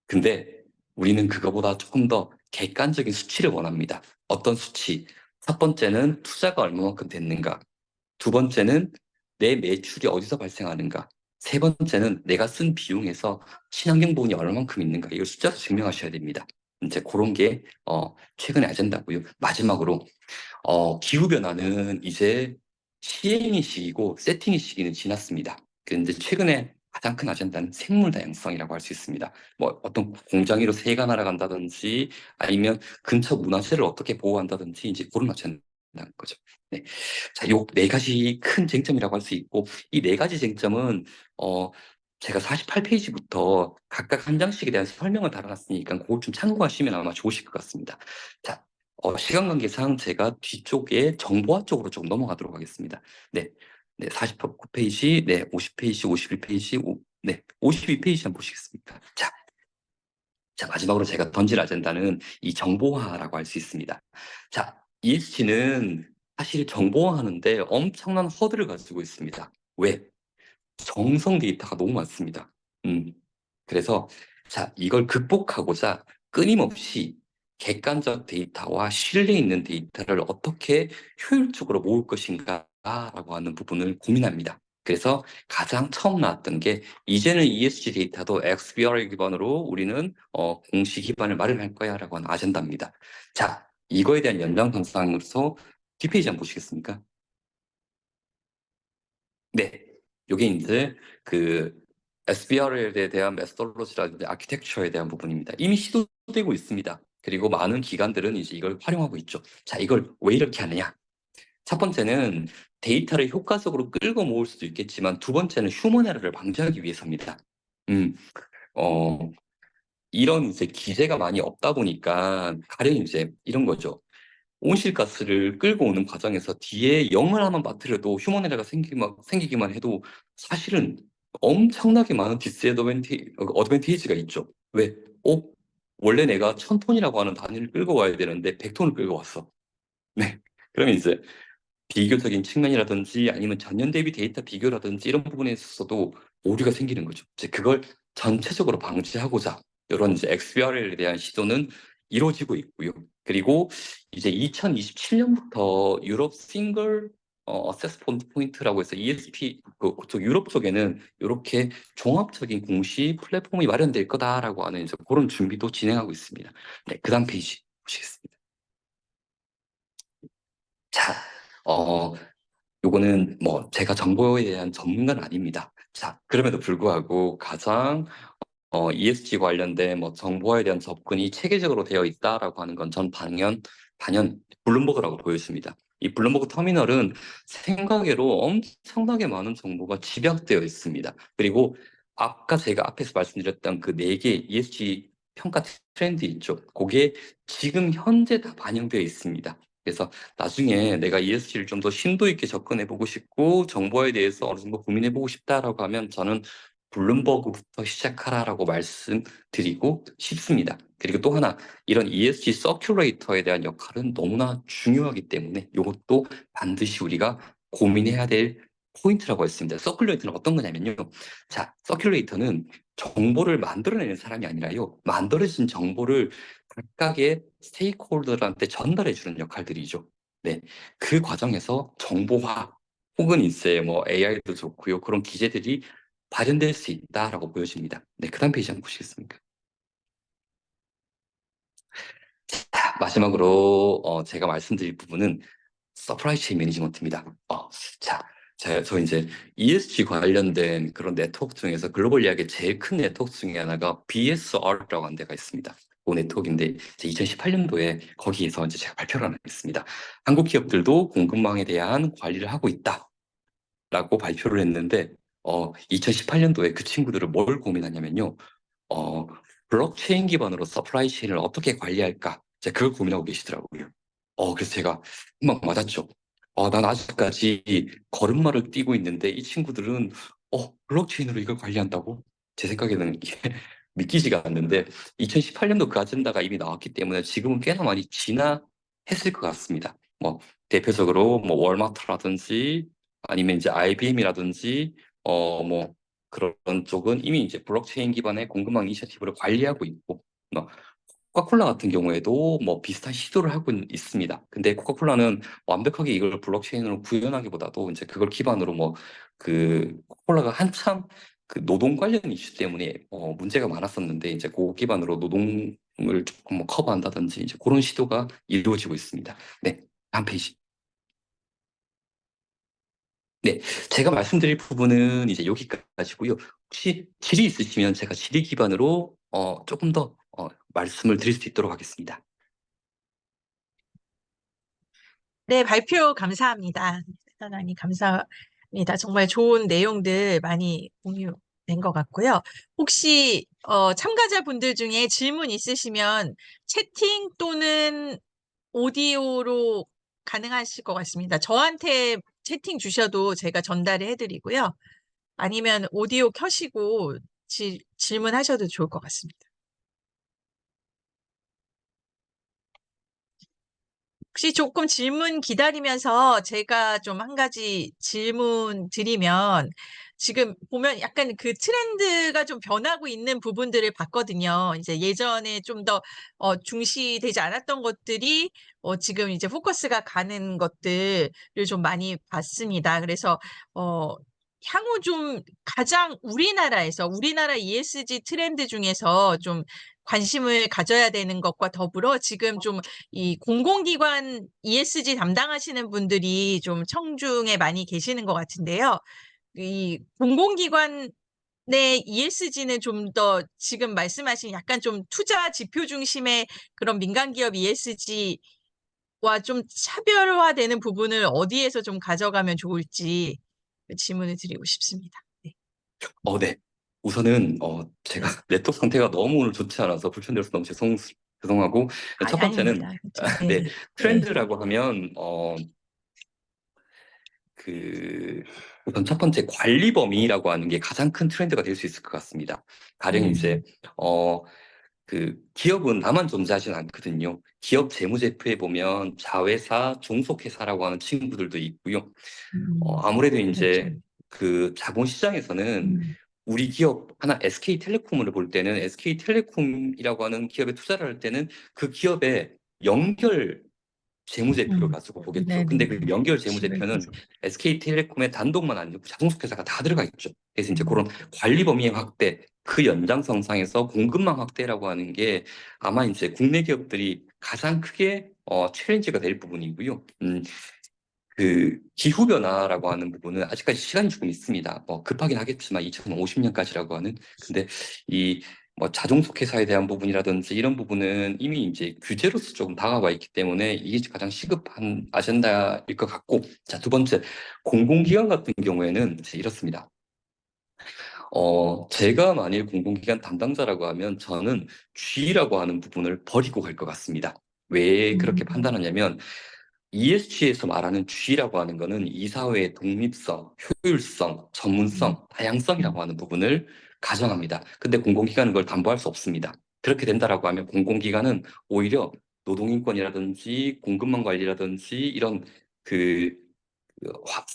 근데 우리는 그거보다 조금 더 객관적인 수치를 원합니다. 어떤 수치? 첫 번째는 투자가 얼마만큼 됐는가? 두 번째는 내 매출이 어디서 발생하는가? 세 번째는 내가 쓴 비용에서 친환경 부분이 얼마만큼 있는가? 이걸 숫자로 증명하셔야 됩니다. 이제 그런 게 최근의 아젠다고요. 마지막으로 기후변화는 이제 시행의 시기고 세팅의 시기는 지났습니다. 그런데 최근에 가장 큰 아젠다는 생물 다양성이라고 할 수 있습니다. 뭐 어떤 공장위로 새가 날아간다든지 아니면 근처 문화재를 어떻게 보호한다든지 이제 그런 아젠다인 거죠. 네. 자, 요 네 가지 큰 쟁점이라고 할 수 있고 이 네 가지 쟁점은 제가 48페이지부터 각각 한 장씩에 대한 설명을 달아놨으니까 그걸 좀 참고하시면 아마 좋으실 것 같습니다. 자, 시간 관계상 제가 뒤쪽에 정보화 쪽으로 좀 넘어가도록 하겠습니다. 네, 49페이지, 네, 50페이지, 51페이지, 네, 52페이지 한번 보시겠습니까? 자, 마지막으로 제가 던질 아젠다는 이 정보화라고 할 수 있습니다. 자, ESG는 사실 정보화하는데 엄청난 허들을 가지고 있습니다. 왜? 정성 데이터가 너무 많습니다. 그래서 자, 이걸 극복하고자 끊임없이 객관적 데이터와 신뢰 있는 데이터를 어떻게 효율적으로 모을 것인가라고 하는 부분을 고민합니다. 그래서 가장 처음 나왔던 게 이제는 ESG 데이터도 XBRL 기반으로 우리는 공식 기반을 마련할 거야라고 하는 아젠다입니다. 자, 이거에 대한 연장선상으로서 뒷페이지 한번 보시겠습니까? 네, 요게 이제 그 SBR에 대한 메소돌로지라든지 아키텍처에 대한 부분입니다. 이미 시도되고 있습니다. 그리고 많은 기관들은 이제 이걸 활용하고 있죠. 자, 이걸 왜 이렇게 하느냐? 첫 번째는 데이터를 효과적으로 끌고 모을 수도 있겠지만 두 번째는 휴먼 에러를 방지하기 위해서입니다. 이런 이제 기재가 많이 없다 보니까 가령 이제 이런 거죠. 온실가스를 끌고 오는 과정에서 뒤에 0을 하나만 빠뜨려도 휴먼 에러가 생기기만 해도 사실은 엄청나게 많은 어드밴티지가 있죠. 왜? 원래 내가 1000톤이라고 하는 단위를 끌고 와야 되는데 100톤을 끌고 왔어. 네. 그러면 이제 비교적인 측면이라든지 아니면 전년 대비 데이터 비교라든지 이런 부분에 있어서도 오류가 생기는 거죠. 이제 그걸 전체적으로 방지하고자 이런 이제 XBRL에 대한 시도는 이루어지고 있고요. 그리고 이제 2027년부터 유럽 싱글 어세스 포인트라고 해서 ESP 그쪽 유럽 쪽에는 이렇게 종합적인 공시 플랫폼이 마련될 거다라고 하는 이제 그런 준비도 진행하고 있습니다. 네, 그다음 페이지 보시겠습니다. 자, 요거는 뭐 제가 정보에 대한 전문가는 아닙니다. 자, 그럼에도 불구하고 가장 ESG 관련된 뭐 정보에 대한 접근이 체계적으로 되어 있다라고 하는 건 전 단연 블룸버그라고 보여집니다. 이 블룸버그 터미널은 생각외로 엄청나게 많은 정보가 집약되어 있습니다. 그리고 아까 제가 앞에서 말씀드렸던 그 4개 ESG 평가 트렌드 있죠. 그게 지금 현재 다 반영되어 있습니다. 그래서 나중에 내가 ESG를 좀 더 심도 있게 접근해보고 싶고 정보에 대해서 어느 정도 고민해보고 싶다라고 하면 저는 블룸버그부터 시작하라라고 말씀드리고 싶습니다. 그리고 또 하나, 이런 ESG 서큘레이터에 대한 역할은 너무나 중요하기 때문에 이것도 반드시 우리가 고민해야 될 포인트라고 했습니다. 서큘레이터는 어떤 거냐면요. 자, 서큘레이터는 정보를 만들어내는 사람이 아니라요. 만들어진 정보를 각각의 스테이크홀더들한테 전달해주는 역할들이죠. 네, 그 과정에서 정보화 혹은 이제 뭐 AI도 좋고요. 그런 기재들이 발현될 수 있다라고 보여집니다. 네, 그 다음 페이지 한번 보시겠습니까? 자, 마지막으로 제가 말씀드릴 부분은 서프라이 체인 매니지먼트입니다. 저 이제 ESG 관련된 그런 네트워크 중에서 글로벌 이야기 제일 큰 네트워크 중에 하나가 BSR라고 하는 데가 있습니다. 그 네트워크인데 2018년도에 거기에서 이제 제가 발표를 하나 했습니다. 한국 기업들도 공급망에 대한 관리를 하고 있다라고 발표를 했는데 2018년도에 그 친구들은 뭘 고민하냐면요. 어, 블록체인 기반으로 서프라이 체인을 어떻게 관리할까? 이제 그걸 고민하고 계시더라고요. 그래서 제가 막 맞았죠. 난 아직까지 걸음마를 뛰고 있는데 이 친구들은 블록체인으로 이걸 관리한다고? 제 생각에는 이게 믿기지가 않는데 2018년도 그 아젠다가 이미 나왔기 때문에 지금은 꽤나 많이 진화했을 것 같습니다. 뭐 대표적으로 뭐 월마트라든지 아니면 이제 IBM이라든지 뭐 그런 쪽은 이미 이제 블록체인 기반의 공급망 이니셔티브를 관리하고 있고, 뭐 코카콜라 같은 경우에도 뭐 비슷한 시도를 하고 있습니다. 근데 코카콜라는 완벽하게 이걸 블록체인으로 구현하기보다도 이제 그걸 기반으로 뭐 그 코카콜라가 한참 그 노동 관련 이슈 때문에 문제가 많았었는데 이제 그 기반으로 노동을 조금 뭐 커버한다든지 이제 그런 시도가 이루어지고 있습니다. 네, 다음 페이지. 네, 제가 말씀드릴 부분은 이제 여기까지고요. 혹시 질의 있으시면 제가 질의 기반으로 조금 더 말씀을 드릴 수 있도록 하겠습니다. 네, 발표 감사합니다. 대단히 감사합니다. 정말 좋은 내용들 많이 공유된 것 같고요. 혹시 참가자분들 중에 질문 있으시면 채팅 또는 오디오로 가능하실 것 같습니다. 저한테 채팅 주셔도 제가 전달을 해드리고요. 아니면 오디오 켜시고 질문하셔도 좋을 것 같습니다. 혹시 조금 질문 기다리면서 제가 좀 한 가지 질문 드리면 지금 보면 약간 그 트렌드가 좀 변하고 있는 부분들을 봤거든요. 이제 예전에 좀 더 중시되지 않았던 것들이 지금 이제 포커스가 가는 것들을 좀 많이 봤습니다. 그래서 향후 좀 가장 우리나라 ESG 트렌드 중에서 좀 관심을 가져야 되는 것과 더불어 지금 좀 이 공공기관 ESG 담당하시는 분들이 좀 청중에 많이 계시는 것 같은데요. 이 공공기관 내 ESG는 좀 더 지금 말씀하신 약간 좀 투자 지표 중심의 그런 민간기업 ESG와 좀 차별화되는 부분을 어디에서 좀 가져가면 좋을지 질문을 드리고 싶습니다. 네. 네. 우선은 제가 네트워크 상태가 너무 오늘 좋지 않아서 불편드려서 너무 죄송하고 첫 번째는 아닙니다. 네, 네. 트렌드라고 하면 우선 첫 번째 관리 범위라고 하는 게 가장 큰 트렌드가 될 수 있을 것 같습니다. 가령 이제 기업은 나만 존재하진 않거든요. 기업 재무제표에 보면 자회사, 종속회사라고 하는 친구들도 있고요. 아무래도 이제 그렇죠. 그 자본시장에서는 우리 기업 하나 SK텔레콤을 볼 때는 SK텔레콤이라고 하는 기업에 투자를 할 때는 그 기업의 연결 재무제표를 가지고 보겠죠. 네네. 근데 그 연결 집을 재무제표는 계속. SK텔레콤의 단독만 아니고 자동속회사가 다 들어가 있죠. 그래서 이제 음. 그런 관리 범위의 확대, 그 연장선상에서 공급망 확대라고 하는 게 아마 이제 국내 기업들이 가장 크게 챌린지가 될 부분이고요. 그 기후 변화라고 하는 부분은 아직까지 시간이 조금 있습니다. 급하긴 하겠지만 2050년까지라고 하는. 근데 이 뭐 자동차 회사에 대한 부분이라든지 이런 부분은 이미 이제 규제로서 조금 다가와 있기 때문에 이게 가장 시급한 아젠다일 것 같고, 자, 두 번째, 공공기관 같은 경우에는 이제 이렇습니다. 제가 만일 공공기관 담당자라고 하면 저는 G라고 하는 부분을 버리고 갈 것 같습니다. 왜 그렇게 판단하냐면 ESG에서 말하는 G라고 하는 거는 이사회의 독립성, 효율성, 전문성, 다양성이라고 하는 부분을 가정합니다. 근데 공공기관은 그걸 담보할 수 없습니다. 그렇게 된다라고 하면 공공기관은 오히려 노동인권이라든지 공급망 관리라든지 이런 그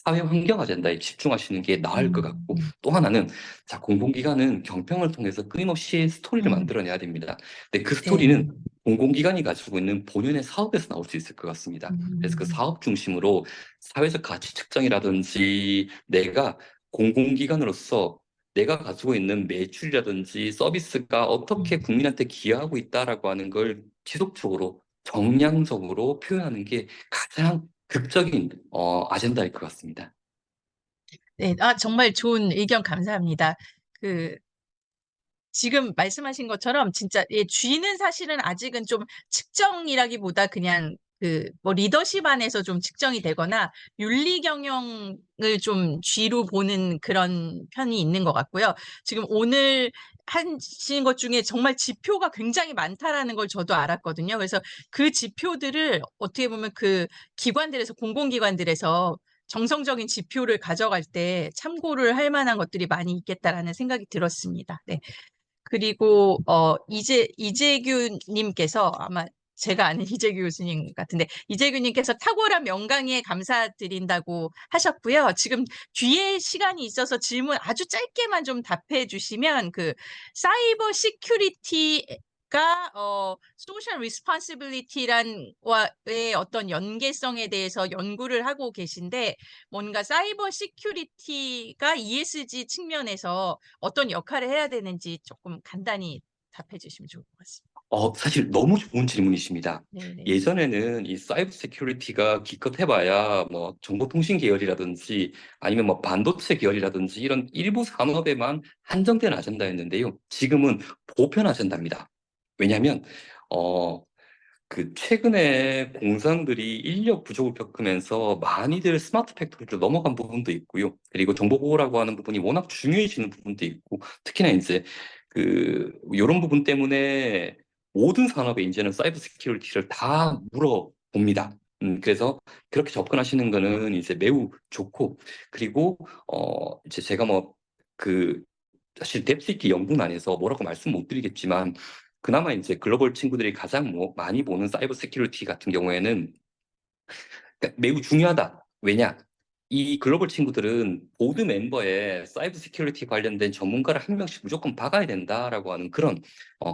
사회 환경 아젠다에 집중하시는 게 나을 것 같고, 또 하나는 자, 공공기관은 경평을 통해서 끊임없이 스토리를 만들어내야 됩니다. 근데 그 네. 스토리는 공공기관이 가지고 있는 본연의 사업에서 나올 수 있을 것 같습니다. 그래서 그 사업 중심으로 사회적 가치 측정이라든지 내가 공공기관으로서 내가 가지고 있는 매출이라든지 서비스가 어떻게 국민한테 기여하고 있다라고 하는 걸 지속적으로 정량적으로 표현하는 게 가장 극적인 아젠다일 것 같습니다. 네, 정말 좋은 의견 감사합니다. 지금 말씀하신 것처럼 진짜 G는 사실은 아직은 좀 측정이라기보다 그냥 뭐 리더십 안에서 좀 측정이 되거나 윤리 경영을 좀 G로 보는 그런 편이 있는 것 같고요. 지금 오늘 하신 것 중에 정말 지표가 굉장히 많다라는 걸 저도 알았거든요. 그래서 그 지표들을 어떻게 보면 그 기관들에서 공공기관들에서 정성적인 지표를 가져갈 때 참고를 할 만한 것들이 많이 있겠다라는 생각이 들었습니다. 네. 그리고 이재규님께서 아마 제가 아는 이재규 교수님 같은데 이재규님께서 탁월한 명강의에 감사드린다고 하셨고요. 지금 뒤에 시간이 있어서 질문 아주 짧게만 좀 답해 주시면 사이버 시큐리티가 소셜 리스폰시빌리티란과의 어떤 연계성에 대해서 연구를 하고 계신데 뭔가 사이버 시큐리티가 ESG 측면에서 어떤 역할을 해야 되는지 조금 간단히 답해 주시면 좋을 것 같습니다. 사실 너무 좋은 질문이십니다. 네네. 예전에는 이 사이버 세큐리티가 기껏 해봐야 뭐 정보통신 계열이라든지 아니면 뭐 반도체 계열이라든지 이런 일부 산업에만 한정된 아젠다였는데요. 지금은 보편 아젠다입니다. 왜냐하면 최근에 공장들이 인력 부족을 겪으면서 많이들 스마트 팩토리로 넘어간 부분도 있고요. 그리고 정보보호라고 하는 부분이 워낙 중요해지는 부분도 있고, 특히나 이제 이런 부분 때문에 모든 산업에 이제는 사이버 시큐리티를 다 물어봅니다. 그래서 그렇게 접근하시는 거는 이제 매우 좋고, 그리고 이제 제가 사실 뎁스키 연구는 안에서 뭐라고 말씀 못 드리겠지만, 그나마 이제 글로벌 친구들이 가장 많이 보는 사이버 세큐리티 같은 경우에는 그러니까 매우 중요하다. 왜냐? 이 글로벌 친구들은 보드 멤버에 사이버 시큐리티 관련된 전문가를 한 명씩 무조건 박아야 된다라고 하는 그런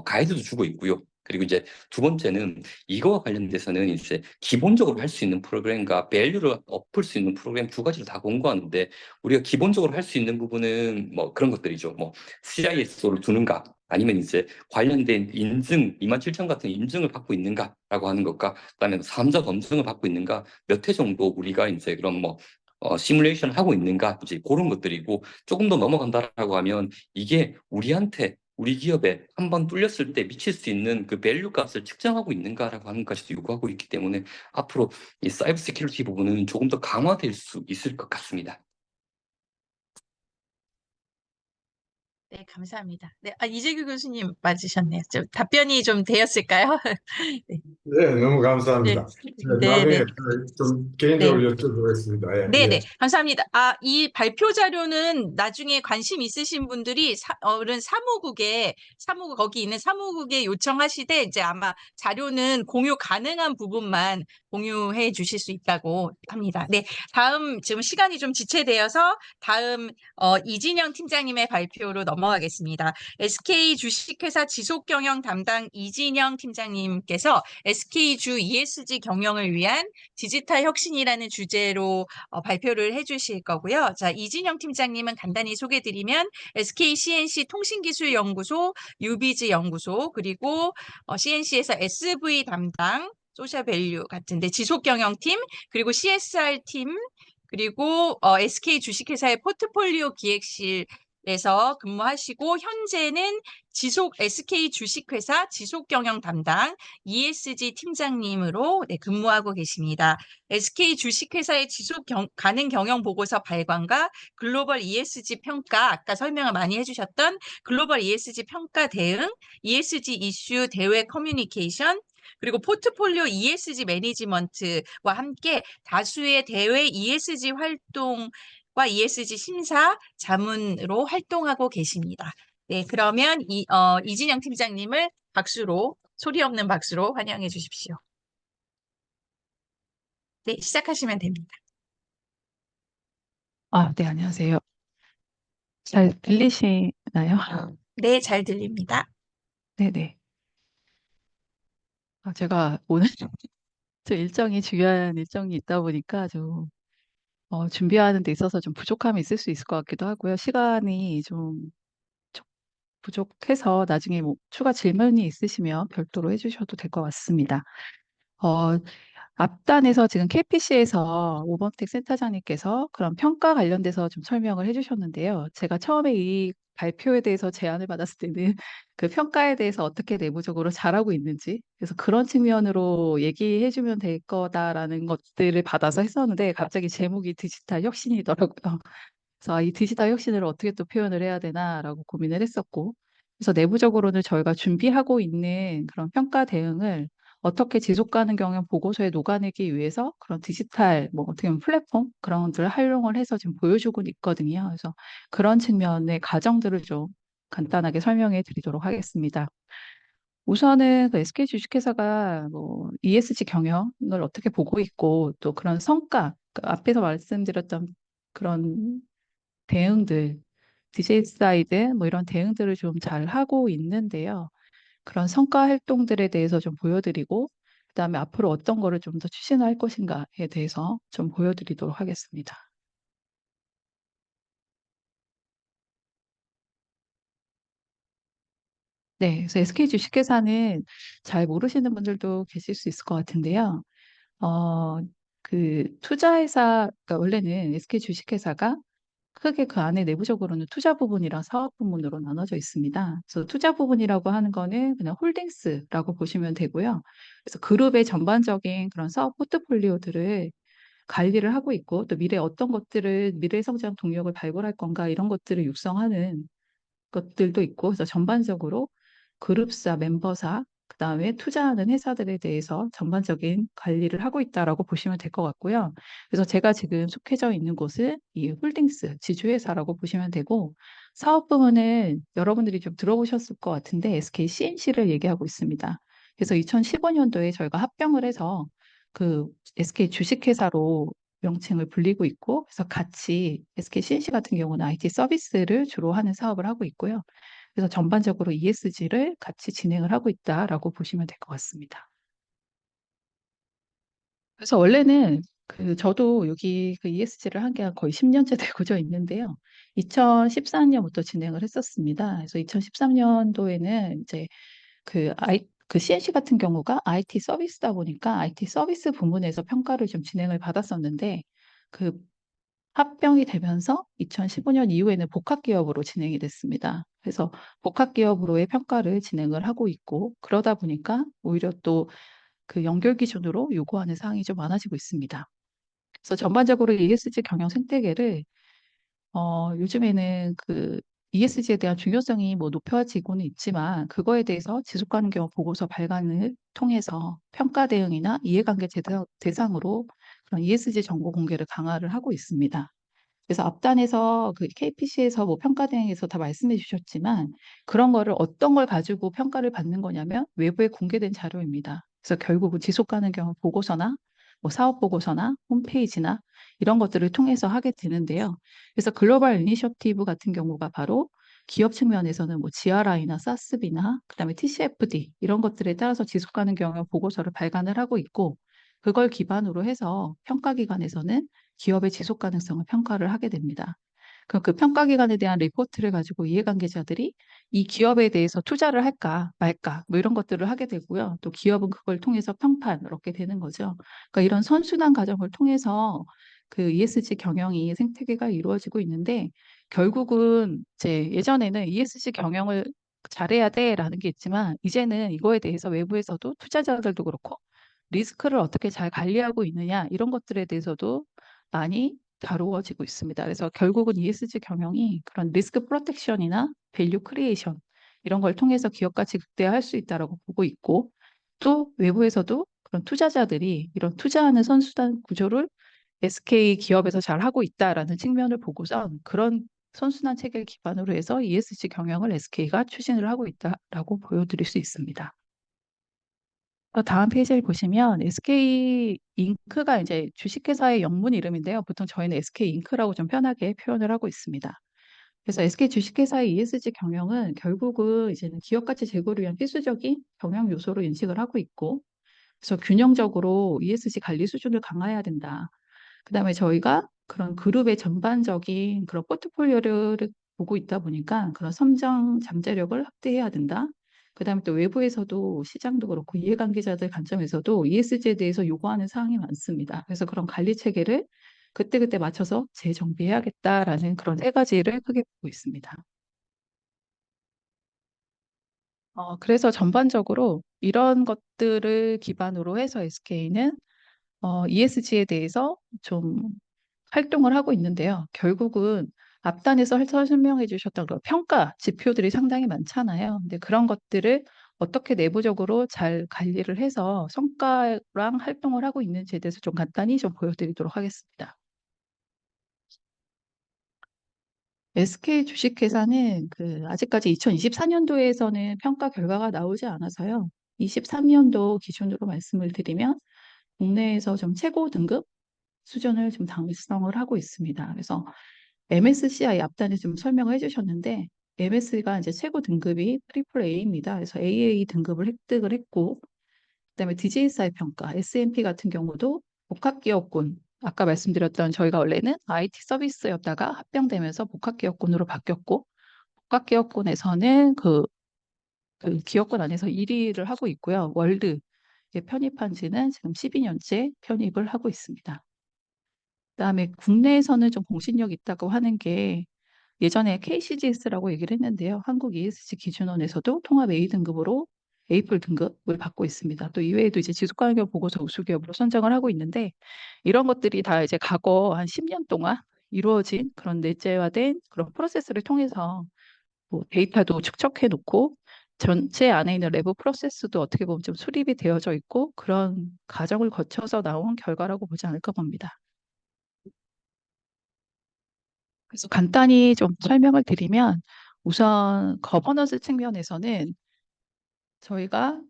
가이드도 주고 있고요. 그리고 이제 두 번째는 이거와 관련돼서는 이제 기본적으로 할 수 있는 프로그램과 밸류를 엎을 수 있는 프로그램 두 가지를 다 공고하는데, 우리가 기본적으로 할 수 있는 부분은 뭐 그런 것들이죠. 뭐 CISO를 두는가, 아니면 이제 관련된 인증 27,000 같은 인증을 받고 있는가라고 하는 것과, 그다음에 사업자 검증을 받고 있는가, 몇 회 정도 우리가 이제 그런 시뮬레이션을 하고 있는가, 이제 그런 것들이고, 조금 더 넘어간다라고 하면 이게 우리 기업에 한번 뚫렸을 때 미칠 수 있는 그 밸류 값을 측정하고 있는가라고 하는 것까지도 요구하고 있기 때문에 앞으로 이 사이버 세큐리티 부분은 조금 더 강화될 수 있을 것 같습니다. 네, 감사합니다. 네, 이재규 교수님 맞으셨네요. 답변이 좀 되었을까요? 네. 네, 너무 네, 감사합니다. 네, 나중에 네. 좀 네. 개인적으로 여쭤보겠습니다. 예, 네네, 예. 감사합니다. 이 발표 자료는 나중에 관심 있으신 분들이 거기 있는 사무국에 요청하시되 이제 아마 자료는 공유 가능한 부분만 공유해 주실 수 있다고 합니다. 네, 다음 지금 시간이 좀 지체되어서 다음 이진영 팀장님의 발표로 넘어가겠습니다. SK 주식회사 지속경영 담당 이진영 팀장님께서 SK주 ESG 경영을 위한 디지털 혁신이라는 주제로 발표를 해주실 거고요. 자, 이진영 팀장님은 간단히 소개드리면 SK CNC 통신기술연구소, 유비즈 연구소, 그리고 CNC에서 SV 담당, 소셜밸류 같은데 지속경영팀, 그리고 CSR팀, 그리고 SK 주식회사의 포트폴리오 기획실 에서 근무하시고 현재는 SK 주식회사 지속경영 담당 ESG 팀장님으로 근무하고 계십니다. SK 주식회사의 가능 경영 보고서 발간과 글로벌 ESG 평가, 아까 설명을 많이 해주셨던 글로벌 ESG 평가 대응, ESG 이슈 대외 커뮤니케이션, 그리고 포트폴리오 ESG 매니지먼트와 함께 다수의 대외 ESG 활동과 ESG 심사 자문으로 활동하고 계십니다. 네, 그러면 이진영 팀장님을 소리 없는 박수로 환영해 주십시오. 네, 시작하시면 됩니다. 네, 안녕하세요. 잘 들리시나요? 네, 잘 들립니다. 네네. 제가 오늘 좀 중요한 일정이 있다 보니까 좀 준비하는 데 있어서 좀 부족함이 있을 수 있을 것 같기도 하고요. 시간이 좀 부족해서 나중에 뭐 추가 질문이 있으시면 별도로 해주셔도 될 것 같습니다. 어, 앞단에서 지금 KPC에서 오범택 센터장님께서 그런 평가 관련돼서 좀 설명을 해주셨는데요. 제가 처음에 이 발표에 대해서 제안을 받았을 때는 그 평가에 대해서 어떻게 내부적으로 잘하고 있는지, 그래서 그런 측면으로 얘기해주면 될 거다라는 것들을 받아서 했었는데 갑자기 제목이 디지털 혁신이더라고요. 그래서 이 디지털 혁신을 어떻게 또 표현을 해야 되나라고 고민을 했었고, 그래서 내부적으로는 저희가 준비하고 있는 그런 평가 대응을 어떻게 지속 가능 경영 보고서에 녹아내기 위해서 그런 디지털 뭐 어떻게 보면 플랫폼 그런 것들을 활용을 해서 지금 보여주고 있거든요. 그래서 그런 측면의 과정들을 좀 간단하게 설명해 드리도록 하겠습니다. 우선은 그 SK 주식회사가 뭐 ESG 경영을 어떻게 보고 있고 또 그런 성과, 그 앞에서 말씀드렸던 그런 대응들, DJ 사이드 뭐 이런 대응들을 좀 잘 하고 있는데요. 그런 성과 활동들에 대해서 좀 보여드리고, 그다음에 앞으로 어떤 거를 좀 더 추진할 것인가에 대해서 좀 보여드리도록 하겠습니다. 네, 그래서 SK 주식회사는 잘 모르시는 분들도 계실 수 있을 것 같은데요. 어, 그 투자회사, 그러니까 원래는 SK 주식회사가 크게 그 안에 내부적으로는 투자 부분이랑 사업 부문으로 나눠져 있습니다. 그래서 투자 부분이라고 하는 거는 그냥 홀딩스라고 보시면 되고요. 그래서 그룹의 전반적인 그런 사업 포트폴리오들을 관리를 하고 있고 또 미래 어떤 것들을 미래 성장 동력을 발굴할 건가 이런 것들을 육성하는 것들도 있고 그래서 전반적으로 그룹사, 멤버사, 그다음에 투자하는 회사들에 대해서 전반적인 관리를 하고 있다라고 보시면 될 것 같고요. 그래서 제가 지금 속해져 있는 곳은 이 홀딩스 지주회사라고 보시면 되고 사업 부문은 여러분들이 좀 들어보셨을 것 같은데 SK CNC를 얘기하고 있습니다. 그래서 2015년도에 저희가 합병을 해서 그 SK 주식회사로 명칭을 불리고 있고 그래서 같이 SK CNC 같은 경우는 IT 서비스를 주로 하는 사업을 하고 있고요. 그래서 전반적으로 ESG를 같이 진행을 하고 있다라고 보시면 될 것 같습니다. 그래서 원래는 저도 여기 그 ESG를 한 게 거의 10년째 되고져 있는데요. 2014년부터 진행을 했었습니다. 그래서 2013년도에는 이제 그 CNC 같은 경우가 IT 서비스다 보니까 IT 서비스 부문에서 평가를 좀 진행을 받았었는데 그 합병이 되면서 2015년 이후에는 복합기업으로 진행이 됐습니다. 그래서 복합기업으로의 평가를 진행을 하고 있고 그러다 보니까 오히려 또 그 연결 기준으로 요구하는 사항이 좀 많아지고 있습니다. 그래서 전반적으로 ESG 경영 생태계를 요즘에는 그 ESG에 대한 중요성이 뭐 높아지고는 있지만 그거에 대해서 지속 가능 경영 보고서 발간을 통해서 평가 대응이나 이해관계 대상으로 그런 ESG 정보 공개를 강화를 하고 있습니다. 그래서 앞단에서 그 KPC에서 뭐 평가 대행에서 다 말씀해 주셨지만 그런 거를 어떤 걸 가지고 평가를 받는 거냐면 외부에 공개된 자료입니다. 그래서 결국은 지속 가능 경영 보고서나 뭐 사업 보고서나 홈페이지나 이런 것들을 통해서 하게 되는데요. 그래서 글로벌 이니셔티브 같은 경우가 바로 기업 측면에서는 뭐 GRI나 SASB나 그다음에 TCFD 이런 것들에 따라서 지속 가능 경영 보고서를 발간을 하고 있고 그걸 기반으로 해서 평가기관에서는 기업의 지속 가능성을 평가를 하게 됩니다. 그럼 그 평가기관에 대한 리포트를 가지고 이해관계자들이 이 기업에 대해서 투자를 할까 말까 뭐 이런 것들을 하게 되고요. 또 기업은 그걸 통해서 평판을 얻게 되는 거죠. 그러니까 이런 선순환 과정을 통해서 그 ESG 경영이 생태계가 이루어지고 있는데 결국은 이제 예전에는 ESG 경영을 잘해야 돼라는 게 있지만 이제는 이거에 대해서 외부에서도 투자자들도 그렇고 리스크를 어떻게 잘 관리하고 있느냐 이런 것들에 대해서도 많이 다루어지고 있습니다. 그래서 결국은 ESG 경영이 그런 리스크 프로텍션이나 밸류 크리에이션 이런 걸 통해서 기업 가치 극대화할 수 있다라고 보고 있고 또 외부에서도 그런 투자자들이 이런 투자하는 선순환 구조를 SK 기업에서 잘 하고 있다라는 측면을 보고선 그런 선순환 체계를 기반으로 해서 ESG 경영을 SK가 추진을 하고 있다라고 보여드릴 수 있습니다. 다음 페이지를 보시면 SK 잉크가 이제 주식회사의 영문 이름인데요. 보통 저희는 SK 잉크라고 좀 편하게 표현을 하고 있습니다. 그래서 SK 주식회사의 ESG 경영은 결국은 이제는 기업 가치 제고를 위한 필수적인 경영 요소로 인식을 하고 있고, 그래서 균형적으로 ESG 관리 수준을 강화해야 된다. 그다음에 저희가 그런 그룹의 전반적인 그런 포트폴리오를 보고 있다 보니까 그런 성장 잠재력을 확대해야 된다. 그다음에 또 외부에서도 시장도 그렇고 이해관계자들 관점에서도 ESG에 대해서 요구하는 사항이 많습니다. 그래서 그런 관리 체계를 그때그때 맞춰서 재정비해야겠다라는 그런 세 가지를 크게 보고 있습니다. 그래서 전반적으로 이런 것들을 기반으로 해서 SK는 ESG에 대해서 좀 활동을 하고 있는데요. 결국은 앞단에서 설명해 주셨던 그런 평가 지표들이 상당히 많잖아요. 근데 그런 것들을 어떻게 내부적으로 잘 관리를 해서 성과랑 활동을 하고 있는지에 대해서 좀 간단히 좀 보여드리도록 하겠습니다. SK 주식회사는 아직까지 2024년도에서는 평가 결과가 나오지 않아서요. 23년도 기준으로 말씀을 드리면 국내에서 좀 최고 등급 수준을 좀 달성을 하고 있습니다. 그래서 MSCI 앞단에 좀 설명을 해주셨는데 MS가 이제 최고 등급이 트리플 A입니다. 그래서 AA 등급을 획득을 했고 그다음에 DJSI 평가 S&P 같은 경우도 복합기업군 아까 말씀드렸던 저희가 원래는 IT 서비스였다가 합병되면서 복합기업군으로 바뀌었고 복합기업군에서는 그 기업군 안에서 1위를 하고 있고요. 월드에 편입한 지는 지금 12년째 편입을 하고 있습니다. 그다음에 국내에서는 좀 공신력 있다고 하는 게 예전에 KCGS라고 얘기를 했는데요. 한국 ESG 기준원에서도 통합 A 등급으로 A플 등급을 받고 있습니다. 또 이외에도 이제 지속가능력 보고서 우수기업으로 선정을 하고 있는데 이런 것들이 다 이제 과거 한 10년 동안 이루어진 그런 내재화된 그런 프로세스를 통해서 뭐 데이터도 축적해 놓고 전체 안에 있는 내부 프로세스도 어떻게 보면 좀 수립이 되어져 있고 그런 과정을 거쳐서 나온 결과라고 보지 않을까 봅니다. 그래서 간단히 좀 설명을 드리면 우선 거버넌스 측면에서는 저희가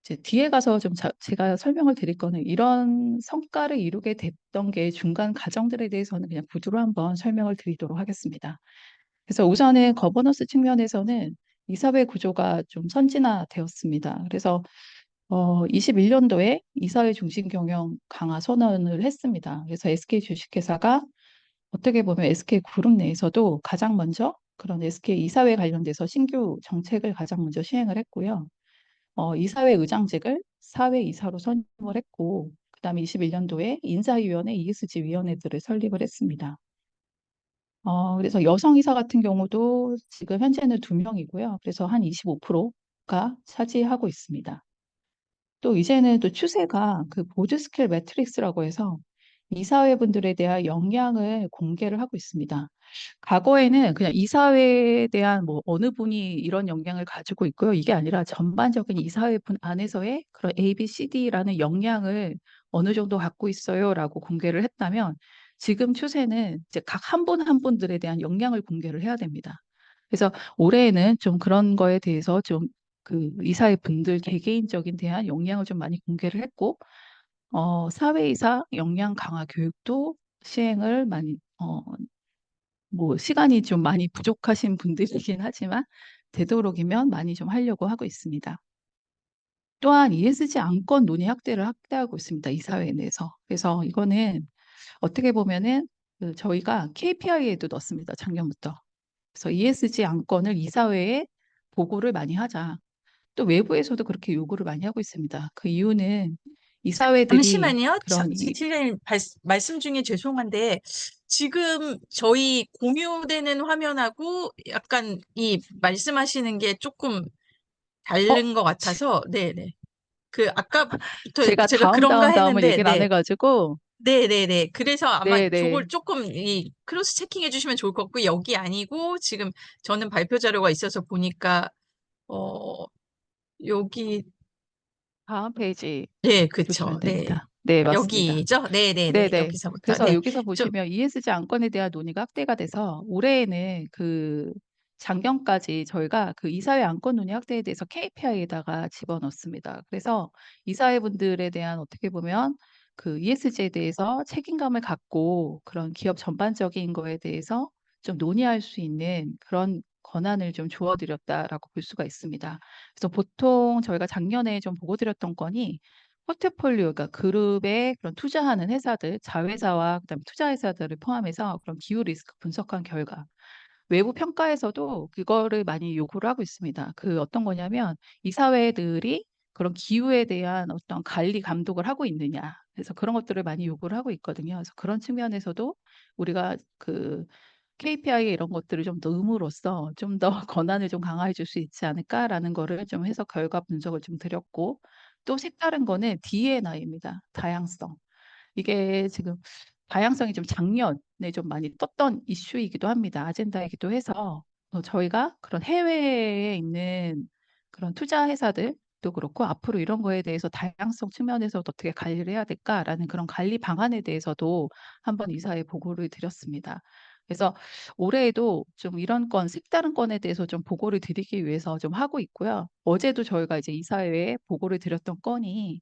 이제 뒤에 가서 좀 제가 설명을 드릴 거는 이런 성과를 이루게 됐던 게 중간 과정들에 대해서는 그냥 구두로 한번 설명을 드리도록 하겠습니다. 그래서 우선은 거버넌스 측면에서는 이사회 구조가 좀 선진화되었습니다. 그래서 21년도에 이사회 중심 경영 강화 선언을 했습니다. 그래서 SK 주식회사가 어떻게 보면 SK 그룹 내에서도 가장 먼저 그런 SK 이사회 관련돼서 신규 정책을 가장 먼저 시행을 했고요. 이사회 의장직을 사회 이사로 선임을 했고, 그다음에 21년도에 인사위원회 ESG 위원회들을 설립을 했습니다. 그래서 여성 이사 같은 경우도 지금 현재는 2명이고요. 그래서 한 25%가 차지하고 있습니다. 또 이제는 또 추세가 그 보드 스킬 매트릭스라고 해서 이사회분들에 대한 역량을 공개를 하고 있습니다. 과거에는 그냥 이사회에 대한 뭐 어느 분이 이런 역량을 가지고 있고요. 이게 아니라 전반적인 이사회 분 안에서의 그런 A, B, C, D라는 역량을 어느 정도 갖고 있어요라고 공개를 했다면 지금 추세는 이제 각 한 분 한 분들에 대한 역량을 공개를 해야 됩니다. 그래서 올해에는 좀 그런 거에 대해서 좀 이사회 분들 개개인적인 대한 역량을 좀 많이 공개를 했고 사회이사 역량 강화 교육도 시행을 많이 뭐 시간이 좀 많이 부족하신 분들이긴 하지만 되도록이면 많이 좀 하려고 하고 있습니다. 또한 ESG 안건 논의 확대하고 있습니다. 이사회 내에서. 그래서 이거는 어떻게 보면은 저희가 KPI에도 넣습니다. 작년부터. 그래서 ESG 안건을 이사회에 보고를 많이 하자. 또 외부에서도 그렇게 요구를 많이 하고 있습니다. 그 이유는 이사회들이 잠시만요. 그런 팀장님 말씀 중에 죄송한데 지금 저희 공유되는 화면하고 약간 이 말씀하시는 게 조금 다른 것 같아서 네네. 그 아까부터 제가 제가 다음 그런가 다음을 했는데 얘기를 안 네. 해가지고 네네네. 그래서 아마 네네. 저걸 조금 이 크로스 체킹해 주시면 좋을 것 같고 여기 아니고 지금 저는 발표 자료가 있어서 보니까 어 여기 다음 페이지 네 그쵸. 보시면 네. 됩니다. 네, 맞습니다. 여기죠? 네네네. 네네. 여기서부터 그래서 네. 여기서 좀 보시면 ESG 안건에 대한 논의가 확대가 돼서 올해에는 그 작년까지 저희가 그 이사회 안건 논의 확대에 대해서 KPI에다가 집어넣습니다. 그래서 이사회분들에 대한 어떻게 보면 그 ESG에 대해서 책임감을 갖고 그런 기업 전반적인 거에 대해서 좀 논의할 수 있는 그런 권한을 좀 주어드렸다라고 볼 수가 있습니다. 그래서 보통 저희가 작년에 좀 보고 드렸던 건이 포트폴리오, 그러니까 그룹에 그런 투자하는 회사들, 자회사와 그다음에 투자 회사들을 포함해서 그런 기후 리스크 분석한 결과 외부 평가에서도 그거를 많이 요구를 하고 있습니다. 그 어떤 거냐면 이사회들이 그런 기후에 대한 어떤 관리 감독을 하고 있느냐. 그래서 그런 것들을 많이 요구를 하고 있거든요. 그래서 그런 측면에서도 우리가 그 KPI 이런 것들을 좀 넣음으로써 좀 더 권한을 좀 강화해 줄 수 있지 않을까라는 거를 좀 해서 결과 분석을 좀 드렸고 또 색다른 거는 D&I입니다. 다양성. 이게 지금 다양성이 좀 작년에 좀 많이 떴던 이슈이기도 합니다. 아젠다이기도 해서 저희가 그런 해외에 있는 그런 투자 회사들도 그렇고 앞으로 이런 거에 대해서 다양성 측면에서 어떻게 관리를 해야 될까라는 그런 관리 방안에 대해서도 한번 이사에 보고를 드렸습니다. 그래서 올해에도 좀 이런 건 색다른 건에 대해서 좀 보고를 드리기 위해서 좀 하고 있고요. 어제도 저희가 이제 이사회에 보고를 드렸던 건이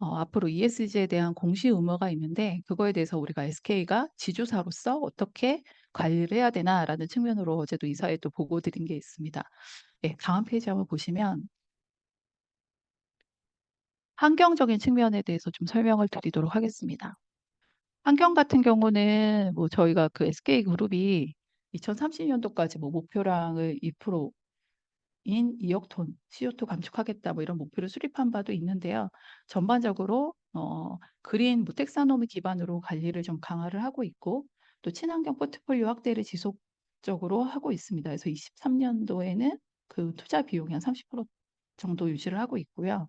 앞으로 ESG에 대한 공시 의무가 있는데 그거에 대해서 우리가 SK가 지주사로서 어떻게 관리를 해야 되나라는 측면으로 어제도 이사회에 또 보고 드린 게 있습니다. 네, 다음 페이지 한번 보시면 환경적인 측면에 대해서 좀 설명을 드리도록 하겠습니다. 환경 같은 경우는 뭐 저희가 그 SK그룹이 2030년도까지 뭐 목표량을 2%인 2억 톤 CO2 감축하겠다 뭐 이런 목표를 수립한 바도 있는데요. 전반적으로 그린 무택사노미 기반으로 관리를 좀 강화를 하고 있고 또 친환경 포트폴리오 확대를 지속적으로 하고 있습니다. 그래서 23년도에는 그 투자 비용이 한 30% 정도 유지를 하고 있고요.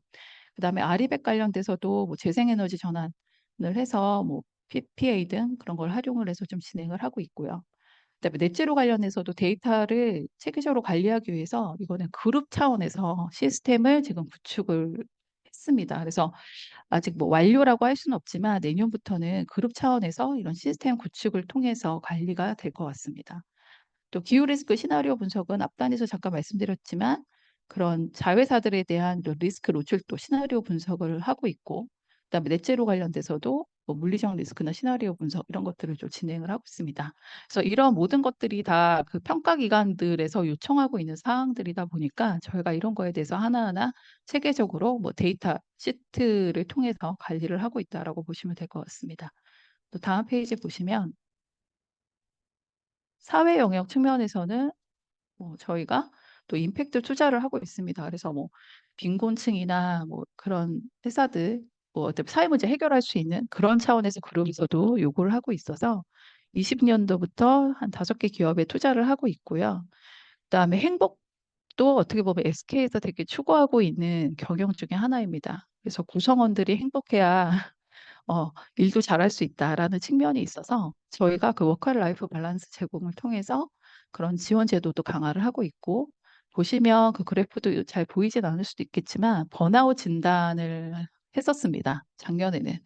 그다음에 아리백 관련돼서도 뭐 재생에너지 전환을 해서 뭐 PPA 등 그런 걸 활용을 해서 좀 진행을 하고 있고요. 그다음에 넷제로 관련해서도 데이터를 체계적으로 관리하기 위해서 이거는 그룹 차원에서 시스템을 지금 구축을 했습니다. 그래서 아직 뭐 완료라고 할 수는 없지만 내년부터는 그룹 차원에서 이런 시스템 구축을 통해서 관리가 될 것 같습니다. 또 기후 리스크 시나리오 분석은 앞단에서 잠깐 말씀드렸지만 그런 자회사들에 대한 리스크 노출도 시나리오 분석을 하고 있고 그다음에 넷제로 관련돼서도 뭐 물리적 리스크나 시나리오 분석 이런 것들을 좀 진행을 하고 있습니다. 그래서 이런 모든 것들이 다 그 평가 기관들에서 요청하고 있는 사항들이다 보니까 저희가 이런 거에 대해서 하나하나 체계적으로 뭐 데이터 시트를 통해서 관리를 하고 있다라고 보시면 될 것 같습니다. 또 다음 페이지 보시면 사회 영역 측면에서는 저희가 또 임팩트 투자를 하고 있습니다. 그래서 뭐 빈곤층이나 뭐 그런 회사들 뭐 어떤 사회 문제 해결할 수 있는 그런 차원에서 그룹에서도 요구를 하고 있어서 20년도부터 한 5개 기업에 투자를 하고 있고요. 그다음에 행복도 어떻게 보면 SK에서 되게 추구하고 있는 경영 중에 하나입니다. 그래서 구성원들이 행복해야 일도 잘할 수 있다라는 측면이 있어서 저희가 그 워크 라이프 밸런스 제공을 통해서 그런 지원 제도도 강화를 하고 있고 보시면 그 그래프도 잘 보이진 않을 수도 있겠지만 번아웃 진단을 했었습니다. 작년에는.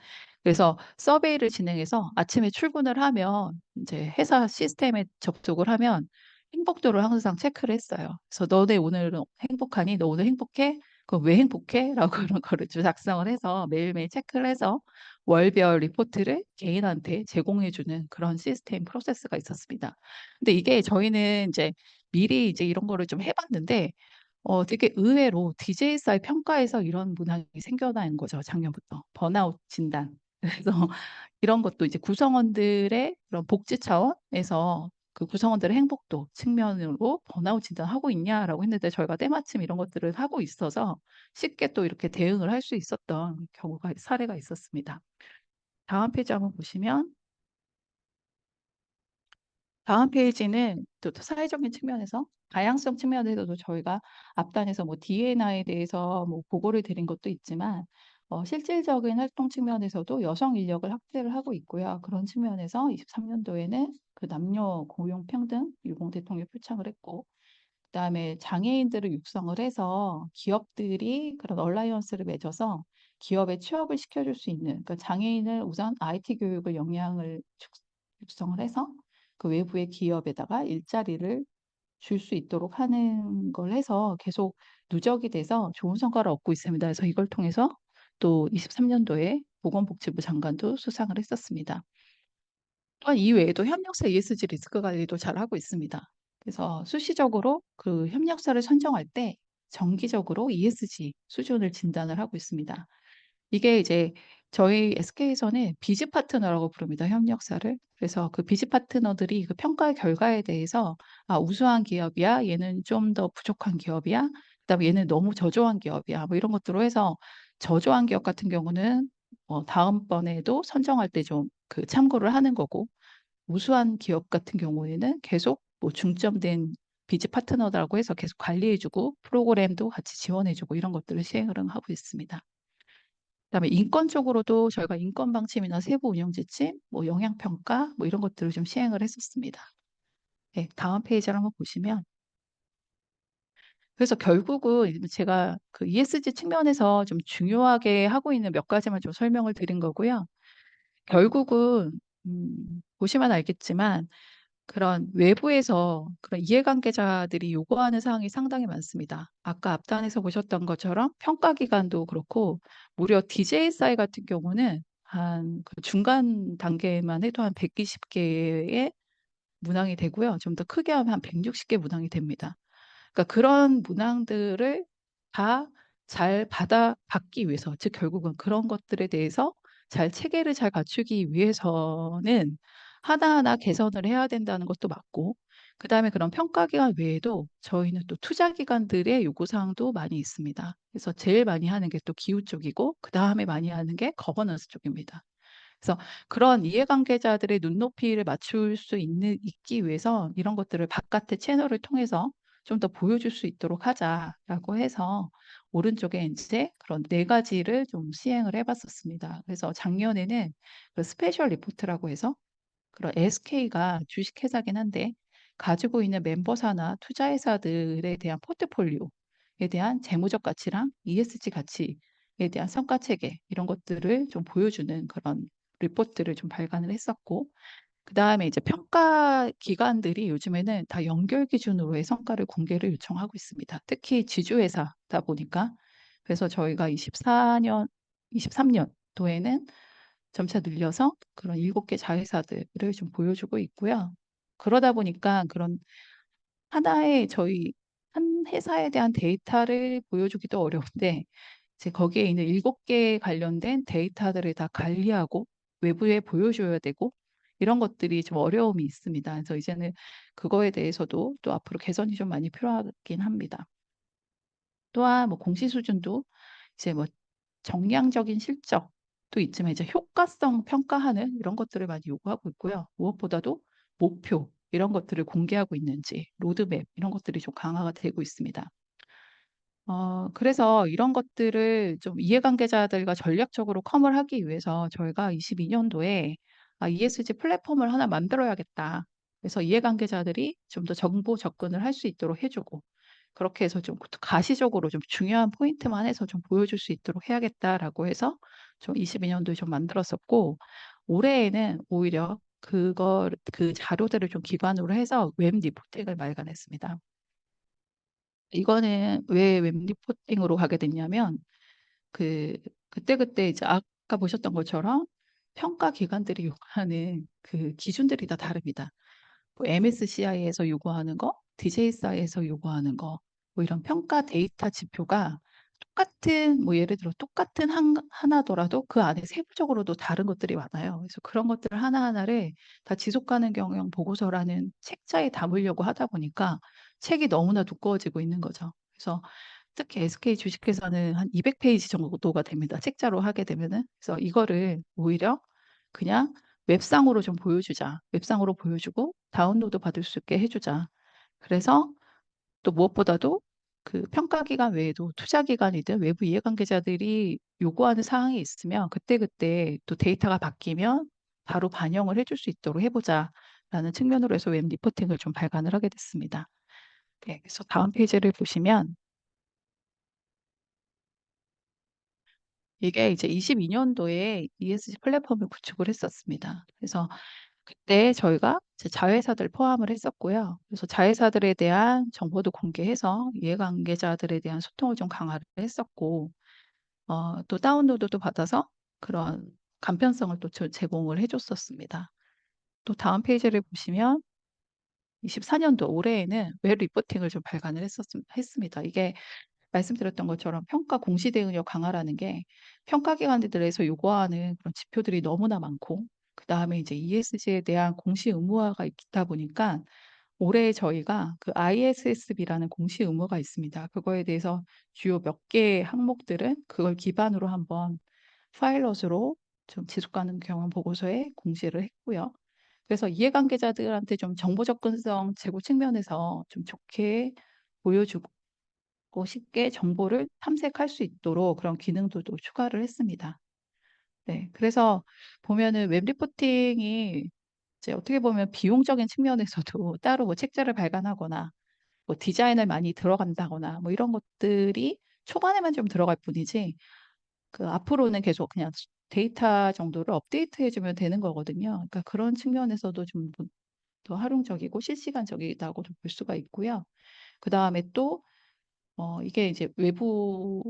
그래서 서베이를 진행해서 아침에 출근을 하면 이제 회사 시스템에 접속을 하면 행복도를 항상 체크를 했어요. 그래서 너네 오늘 행복하니? 너 오늘 행복해? 그럼 왜 행복해? 라고 그런 거를 좀 작성을 해서 매일매일 체크를 해서 월별 리포트를 개인한테 제공해주는 그런 시스템 프로세스가 있었습니다. 근데 이게 저희는 이제 미리 이제 이런 거를 좀 해봤는데 되게 의외로 DJSI 평가에서 이런 문항이 생겨난 거죠. 작년부터 번아웃 진단. 그래서 이런 것도 이제 구성원들의 그런 복지 차원에서 그 구성원들의 행복도 측면으로 번아웃 진단하고 있냐라고 했는데 저희가 때마침 이런 것들을 하고 있어서 쉽게 또 이렇게 대응을 할 수 있었던 경우가 사례가 있었습니다. 다음 페이지 한번 보시면 다음 페이지는 또 사회적인 측면에서 다양성 측면에서도 저희가 앞단에서 뭐 D&I에 대해서 뭐 보고를 드린 것도 있지만 실질적인 활동 측면에서도 여성 인력을 확대를 하고 있고요. 그런 측면에서 23년도에는 그 남녀 고용 평등 유공 대통령 표창을 했고 그다음에 장애인들을 육성을 해서 기업들이 그런 얼라이언스를 맺어서 기업에 취업을 시켜줄 수 있는 그러니까 장애인을 우선 IT 교육을 영향을 육성을 해서 그 외부의 기업에다가 일자리를 줄 수 있도록 하는 걸 해서 계속 누적이 돼서 좋은 성과를 얻고 있습니다. 그래서 이걸 통해서 또 23년도에 보건복지부 장관도 수상을 했었습니다. 또한 이 외에도 협력사 ESG 리스크 관리도 잘 하고 있습니다. 그래서 수시적으로 그 협력사를 선정할 때 정기적으로 ESG 수준을 진단을 하고 있습니다. 이게 이제 저희 SK에서는 비즈 파트너라고 부릅니다. 협력사를. 그래서 그 비즈 파트너들이 그 평가 결과에 대해서 우수한 기업이야, 얘는 좀 더 부족한 기업이야, 그다음에 얘는 너무 저조한 기업이야, 뭐 이런 것들로 해서 저조한 기업 같은 경우는 다음번에도 선정할 때 좀 그 참고를 하는 거고 우수한 기업 같은 경우에는 계속 뭐 중점된 비즈 파트너라고 해서 계속 관리해주고 프로그램도 같이 지원해주고 이런 것들을 시행을 하고 있습니다. 그다음에 인권 쪽으로도 저희가 인권 방침이나 세부 운영 지침, 뭐 영향 평가 뭐 이런 것들을 좀 시행을 했었습니다. 네, 다음 페이지를 한번 보시면 그래서 결국은 제가 그 ESG 측면에서 좀 중요하게 하고 있는 몇 가지만 좀 설명을 드린 거고요. 결국은 보시면 알겠지만 그런 외부에서 그런 이해관계자들이 요구하는 사항이 상당히 많습니다. 아까 앞단에서 보셨던 것처럼 평가 기간도 그렇고 무려 DJSI 같은 경우는 한 그 중간 단계만 해도 한 120개의 문항이 되고요. 좀 더 크게 하면 한 160개 문항이 됩니다. 그러니까 그런 문항들을 다 잘 받기 위해서, 즉 결국은 그런 것들에 대해서 체계를 잘 갖추기 위해서는 하나하나 개선을 해야 된다는 것도 맞고, 그다음에 그런 평가 기간 외에도 저희는 또 투자 기관들의 요구 사항도 많이 있습니다. 그래서 제일 많이 하는 게 또 기후 쪽이고, 그다음에 많이 하는 게 거버넌스 쪽입니다. 그래서 그런 이해관계자들의 눈높이를 맞출 수 있기 위해서 이런 것들을 바깥의 채널을 통해서 좀 더 보여줄 수 있도록 하자라고 해서 오른쪽에 이제 그런 4가지를 좀 시행을 해봤었습니다. 그래서 작년에는 그 스페셜 리포트라고 해서 그런 SK가 주식회사긴 한데 가지고 있는 멤버사나 투자회사들에 대한 포트폴리오에 대한 재무적 가치랑 ESG 가치에 대한 성과 체계 이런 것들을 좀 보여주는 그런 리포트를 좀 발간을 했었고 그다음에 이제 평가 기관들이 요즘에는 다 연결 기준으로의 성과를 공개를 요청하고 있습니다. 특히 지주회사다 보니까 그래서 저희가 23년도에는 점차 늘려서 그런 7개 자회사들을 좀 보여주고 있고요. 그러다 보니까 그런 하나의 저희 한 회사에 대한 데이터를 보여주기도 어려운데 이제 거기에 있는 7개 관련된 데이터들을 다 관리하고 외부에 보여줘야 되고 이런 것들이 좀 어려움이 있습니다. 그래서 이제는 그거에 대해서도 또 앞으로 개선이 좀 많이 필요하긴 합니다. 또한 뭐 공시 수준도 이제 뭐 정량적인 실적도 있지만 이제 효과성 평가하는 이런 것들을 많이 요구하고 있고요. 무엇보다도 목표 이런 것들을 공개하고 있는지 로드맵 이런 것들이 좀 강화가 되고 있습니다. 그래서 이런 것들을 좀 이해관계자들과 전략적으로 컴을 하기 위해서 저희가 22년도에 ESG 플랫폼을 하나 만들어야겠다. 그래서 이해관계자들이 좀 더 정보 접근을 할 수 있도록 해주고 그렇게 해서 좀 가시적으로 좀 중요한 포인트만 해서 좀 보여줄 수 있도록 해야겠다라고 해서 좀 22년도에 좀 만들었었고 올해에는 오히려 그 자료들을 좀 기반으로 해서 웹 리포팅을 발간했습니다. 이거는 왜 웹 리포팅으로 가게 됐냐면 그때 이제 아까 보셨던 것처럼 평가 기관들이 요구하는 그 기준들이 다 다릅니다. 뭐 MSCI에서 요구하는 거, DJSI에서 요구하는 거, 뭐 이런 평가 데이터 지표가 똑같은 뭐 예를 들어 똑같은 하나더라도 그 안에 세부적으로도 다른 것들이 많아요. 그래서 그런 것들 하나하나를 다 지속 가능 경영 보고서라는 책자에 담으려고 하다 보니까 책이 너무나 두꺼워지고 있는 거죠. 그래서 특히 SK 주식회사는 한 200페이지 정도가 됩니다. 책자로 하게 되면은. 그래서 이거를 오히려 그냥 웹상으로 좀 보여주자. 웹상으로 보여주고 다운로드 받을 수 있게 해주자. 그래서 또 무엇보다도 그 평가 기간 외에도 투자 기관이든 외부 이해관계자들이 요구하는 사항이 있으면 그때그때 또 데이터가 바뀌면 바로 반영을 해줄 수 있도록 해보자라는 측면으로 해서 웹 리포팅을 좀 발간을 하게 됐습니다. 네, 그래서 다음 페이지를 보시면 이게 이제 22년도에 ESG 플랫폼을 구축을 했었습니다. 그래서 그때 저희가 이제 자회사들 포함을 했었고요. 그래서 자회사들에 대한 정보도 공개해서 이해관계자들에 대한 소통을 좀 강화를 했었고, 또 다운로드도 받아서 그런 간편성을 또 제공을 해줬었습니다. 또 다음 페이지를 보시면 24년도 올해에는 웹 리포팅을 좀 발간을 했습니다. 이게 말씀드렸던 것처럼 평가 공시 대응력 강화라는 게 평가 기관들에서 요구하는 그런 지표들이 너무나 많고 그다음에 이제 ESG에 대한 공시 의무화가 있다 보니까 올해 저희가 그 ISSB라는 공시 의무가 있습니다. 그거에 대해서 주요 몇 개의 항목들은 그걸 기반으로 한번 파일럿으로 좀 지속 가능 경영 보고서에 공시를 했고요. 그래서 이해관계자들한테 좀 정보 접근성 제고 측면에서 좀 좋게 보여주고 쉽게 정보를 탐색할 수 있도록 그런 기능들도 추가를 했습니다. 네, 그래서 보면은 웹 리포팅이 이제 어떻게 보면 비용적인 측면에서도 따로 뭐 책자를 발간하거나 뭐 디자인을 많이 들어간다거나 뭐 이런 것들이 초반에만 좀 들어갈 뿐이지 그 앞으로는 계속 그냥 데이터 정도를 업데이트 해주면 되는 거거든요. 그러니까 그런 측면에서도 좀 더 활용적이고 실시간적이다고 좀 볼 수가 있고요. 그 다음에 또 이게 이제 외부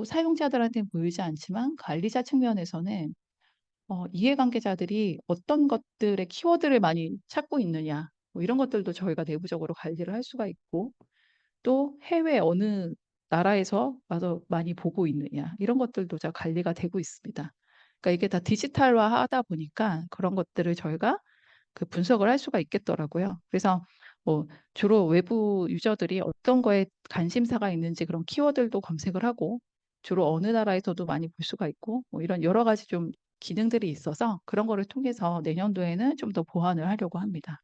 사용자들한테는 보이지 않지만 관리자 측면에서는 이해관계자들이 어떤 것들의 키워드를 많이 찾고 있느냐 뭐 이런 것들도 저희가 내부적으로 관리를 할 수가 있고 또 해외 어느 나라에서 와서 많이 보고 있느냐 이런 것들도 다 관리가 되고 있습니다. 그러니까 이게 다 디지털화하다 보니까 그런 것들을 저희가 그 분석을 할 수가 있겠더라고요. 그래서 뭐 주로 외부 유저들이 어떤 거에 관심사가 있는지 그런 키워드도 검색을 하고 주로 어느 나라에서도 많이 볼 수가 있고 뭐 이런 여러 가지 좀 기능들이 있어서 그런 거를 통해서 내년도에는 좀 더 보완을 하려고 합니다.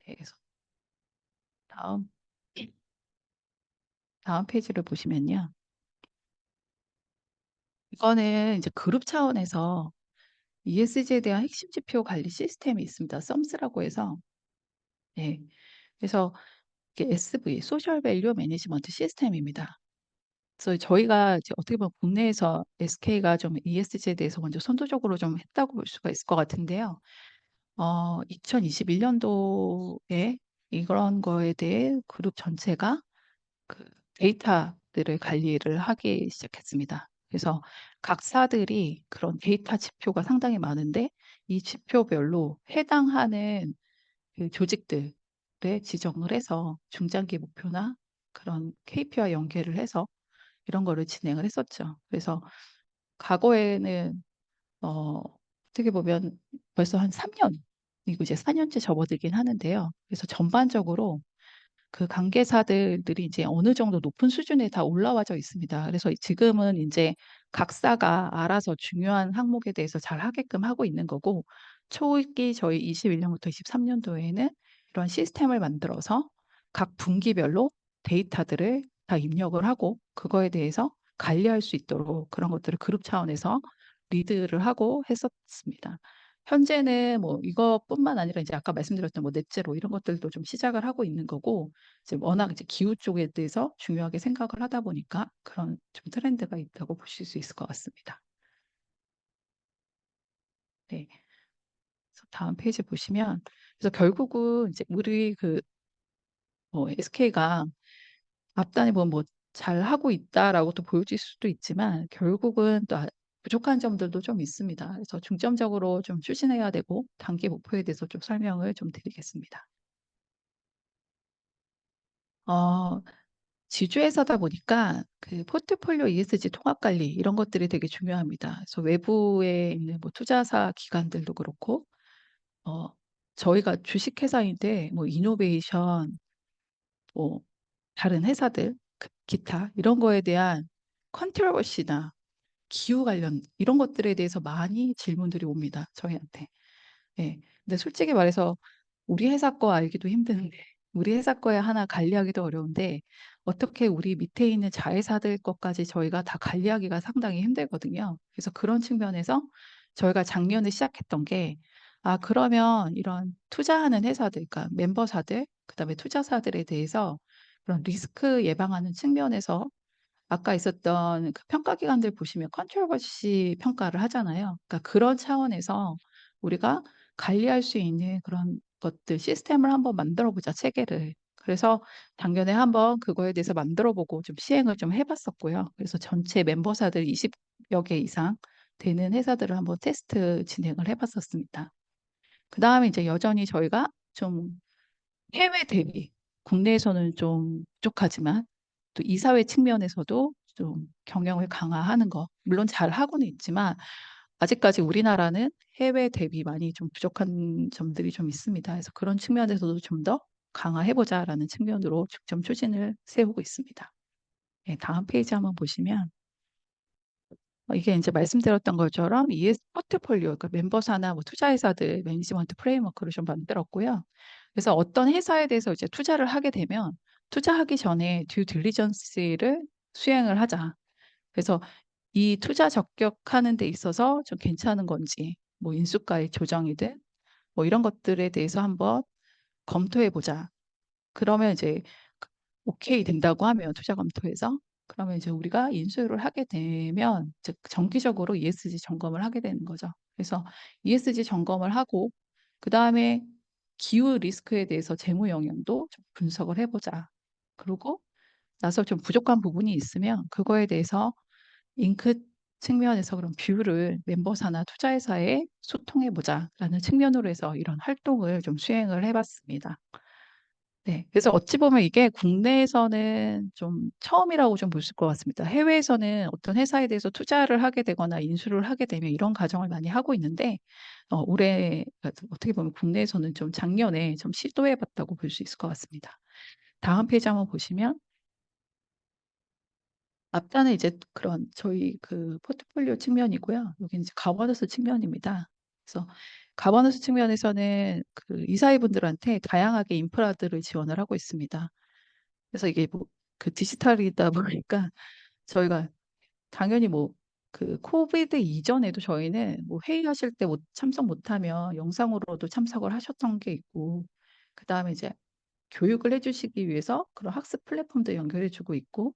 네, 그래서 다음 다음 페이지를 보시면요. 이거는 이제 그룹 차원에서 ESG에 대한 핵심 지표 관리 시스템이 있습니다. 썸스라고 해서 네. 그래서 이게 SV, 소셜 밸류 매니지먼트 시스템입니다. 그래서 저희가 이제 어떻게 보면 국내에서 SK가 좀 ESG에 대해서 먼저 선도적으로 좀 했다고 볼 수가 있을 것 같은데요. 2021년도에 이런 거에 대해 그룹 전체가 그 데이터들을 관리를 하기 시작했습니다. 그래서 각 사들이 그런 데이터 지표가 상당히 많은데 이 지표별로 해당하는 그 조직들에 지정을 해서 중장기 목표나 그런 KPI 연계를 해서 이런 거를 진행을 했었죠. 그래서 과거에는 어떻게 보면 벌써 한 3년이고 이제 4년째 접어들긴 하는데요. 그래서 전반적으로 그 관계사들이 이제 어느 정도 높은 수준에 다 올라와져 있습니다. 그래서 지금은 이제 각사가 알아서 중요한 항목에 대해서 잘 하게끔 하고 있는 거고 초기 저희 21년부터 23년도에는 이런 시스템을 만들어서 각 분기별로 데이터들을 다 입력을 하고 그거에 대해서 관리할 수 있도록 그런 것들을 그룹 차원에서 리드를 하고 했었습니다. 현재는 뭐 이것뿐만 아니라 이제 아까 말씀드렸던 뭐 넷제로 이런 것들도 좀 시작을 하고 있는 거고 이제 워낙 이제 기후 쪽에 대해서 중요하게 생각을 하다 보니까 그런 좀 트렌드가 있다고 보실 수 있을 것 같습니다. 네. 그래서 다음 페이지 보시면 그래서 결국은 이제 우리 그 SK가 앞단에 보면 뭐 잘하고 있다라고 또 보여질 수도 있지만 결국은 또 부족한 점들도 좀 있습니다. 그래서 중점적으로 좀 추진해야 되고 단기 목표에 대해서 좀 설명을 좀 드리겠습니다. 어, 지주회사다 보니까 그 포트폴리오 ESG 통합 관리 이런 것들이 되게 중요합니다. 그래서 외부에 있는 뭐 투자사 기관들도 그렇고, 어, 저희가 주식회사인데 뭐 이노베이션, 뭐 다른 회사들, 기타 이런 거에 대한 컨트롤시나 기후 관련 이런 것들에 대해서 많이 질문들이 옵니다. 저희한테. 예. 근데 솔직히 말해서 우리 회사 거 알기도 힘든데, 우리 회사 거에 하나 관리하기도 어려운데, 어떻게 우리 밑에 있는 자회사들 것까지 저희가 다 관리하기가 상당히 힘들거든요. 그래서 그런 측면에서 저희가 작년에 시작했던 게, 아, 그러면 이런 투자하는 회사들, 그러니까 멤버사들, 그다음에 투자사들에 대해서 그런 리스크 예방하는 측면에서 아까 있었던 그 평가 기관들 보시면 컨트롤버시 평가를 하잖아요. 그러니까 그런 차원에서 우리가 관리할 수 있는 그런 것들 시스템을 한번 만들어 보자, 체계를. 그래서 작년에 한번 그거에 대해서 만들어 보고 좀 시행을 좀 해봤었고요. 그래서 전체 멤버사들 20여 개 이상 되는 회사들을 한번 테스트 진행을 해봤었습니다. 그 다음에 이제 여전히 저희가 좀 해외 대비, 국내에서는 좀 부족하지만 또 이사회 측면에서도 좀 경영을 강화하는 거, 물론 잘 하고는 있지만 아직까지 우리나라는 해외 대비 많이 좀 부족한 점들이 좀 있습니다. 그래서 그런 측면에서도 좀 더 강화해보자라는 측면으로 좀 추진을 세우고 있습니다. 네, 다음 페이지 한번 보시면 이게 이제 말씀드렸던 것처럼 ES 포트폴리오, 그러니까 멤버사나 뭐 투자회사들 매니지먼트 프레임워크를 좀 만들었고요. 그래서 어떤 회사에 대해서 이제 투자를 하게 되면 투자하기 전에 듀 딜리전스를 수행을 하자. 그래서 이 투자 적격하는 데 있어서 좀 괜찮은 건지, 뭐 인수가의 조정이든 뭐 이런 것들에 대해서 한번 검토해 보자. 그러면 이제 오케이 된다고 하면 투자 검토에서 그러면 이제 우리가 인수를 하게 되면 즉 정기적으로 ESG 점검을 하게 되는 거죠. 그래서 ESG 점검을 하고 그 다음에 기후 리스크에 대해서 재무 영향도 좀 분석을 해보자. 그리고 나서 좀 부족한 부분이 있으면 그거에 대해서 잉크 측면에서 그런 뷰를 멤버사나 투자회사에 소통해 보자라는 측면으로 해서 이런 활동을 좀 수행을 해봤습니다. 네, 그래서 어찌 보면 이게 국내에서는 좀 처음이라고 좀 볼 수 있을 것 같습니다. 해외에서는 어떤 회사에 대해서 투자를 하게 되거나 인수를 하게 되면 이런 과정을 많이 하고 있는데, 올해 어떻게 보면 국내에서는 좀 작년에 좀 시도해봤다고 볼 수 있을 것 같습니다. 다음 페이지 한번 보시면 앞단은 이제 그런 저희 그 포트폴리오 측면이고요. 여기 이제 가버넌스 측면입니다. 그래서 가버넌스 측면에서는 그 이사회분들한테 다양하게 인프라들을 지원을 하고 있습니다. 그래서 이게 뭐 그 디지털이다 보니까 저희가 당연히 뭐 그 코비드 이전에도 저희는 뭐 회의하실 때 참석 못하면 영상으로도 참석을 하셨던 게 있고 그다음에 이제 교육을 해주시기 위해서 그런 학습 플랫폼도 연결해주고 있고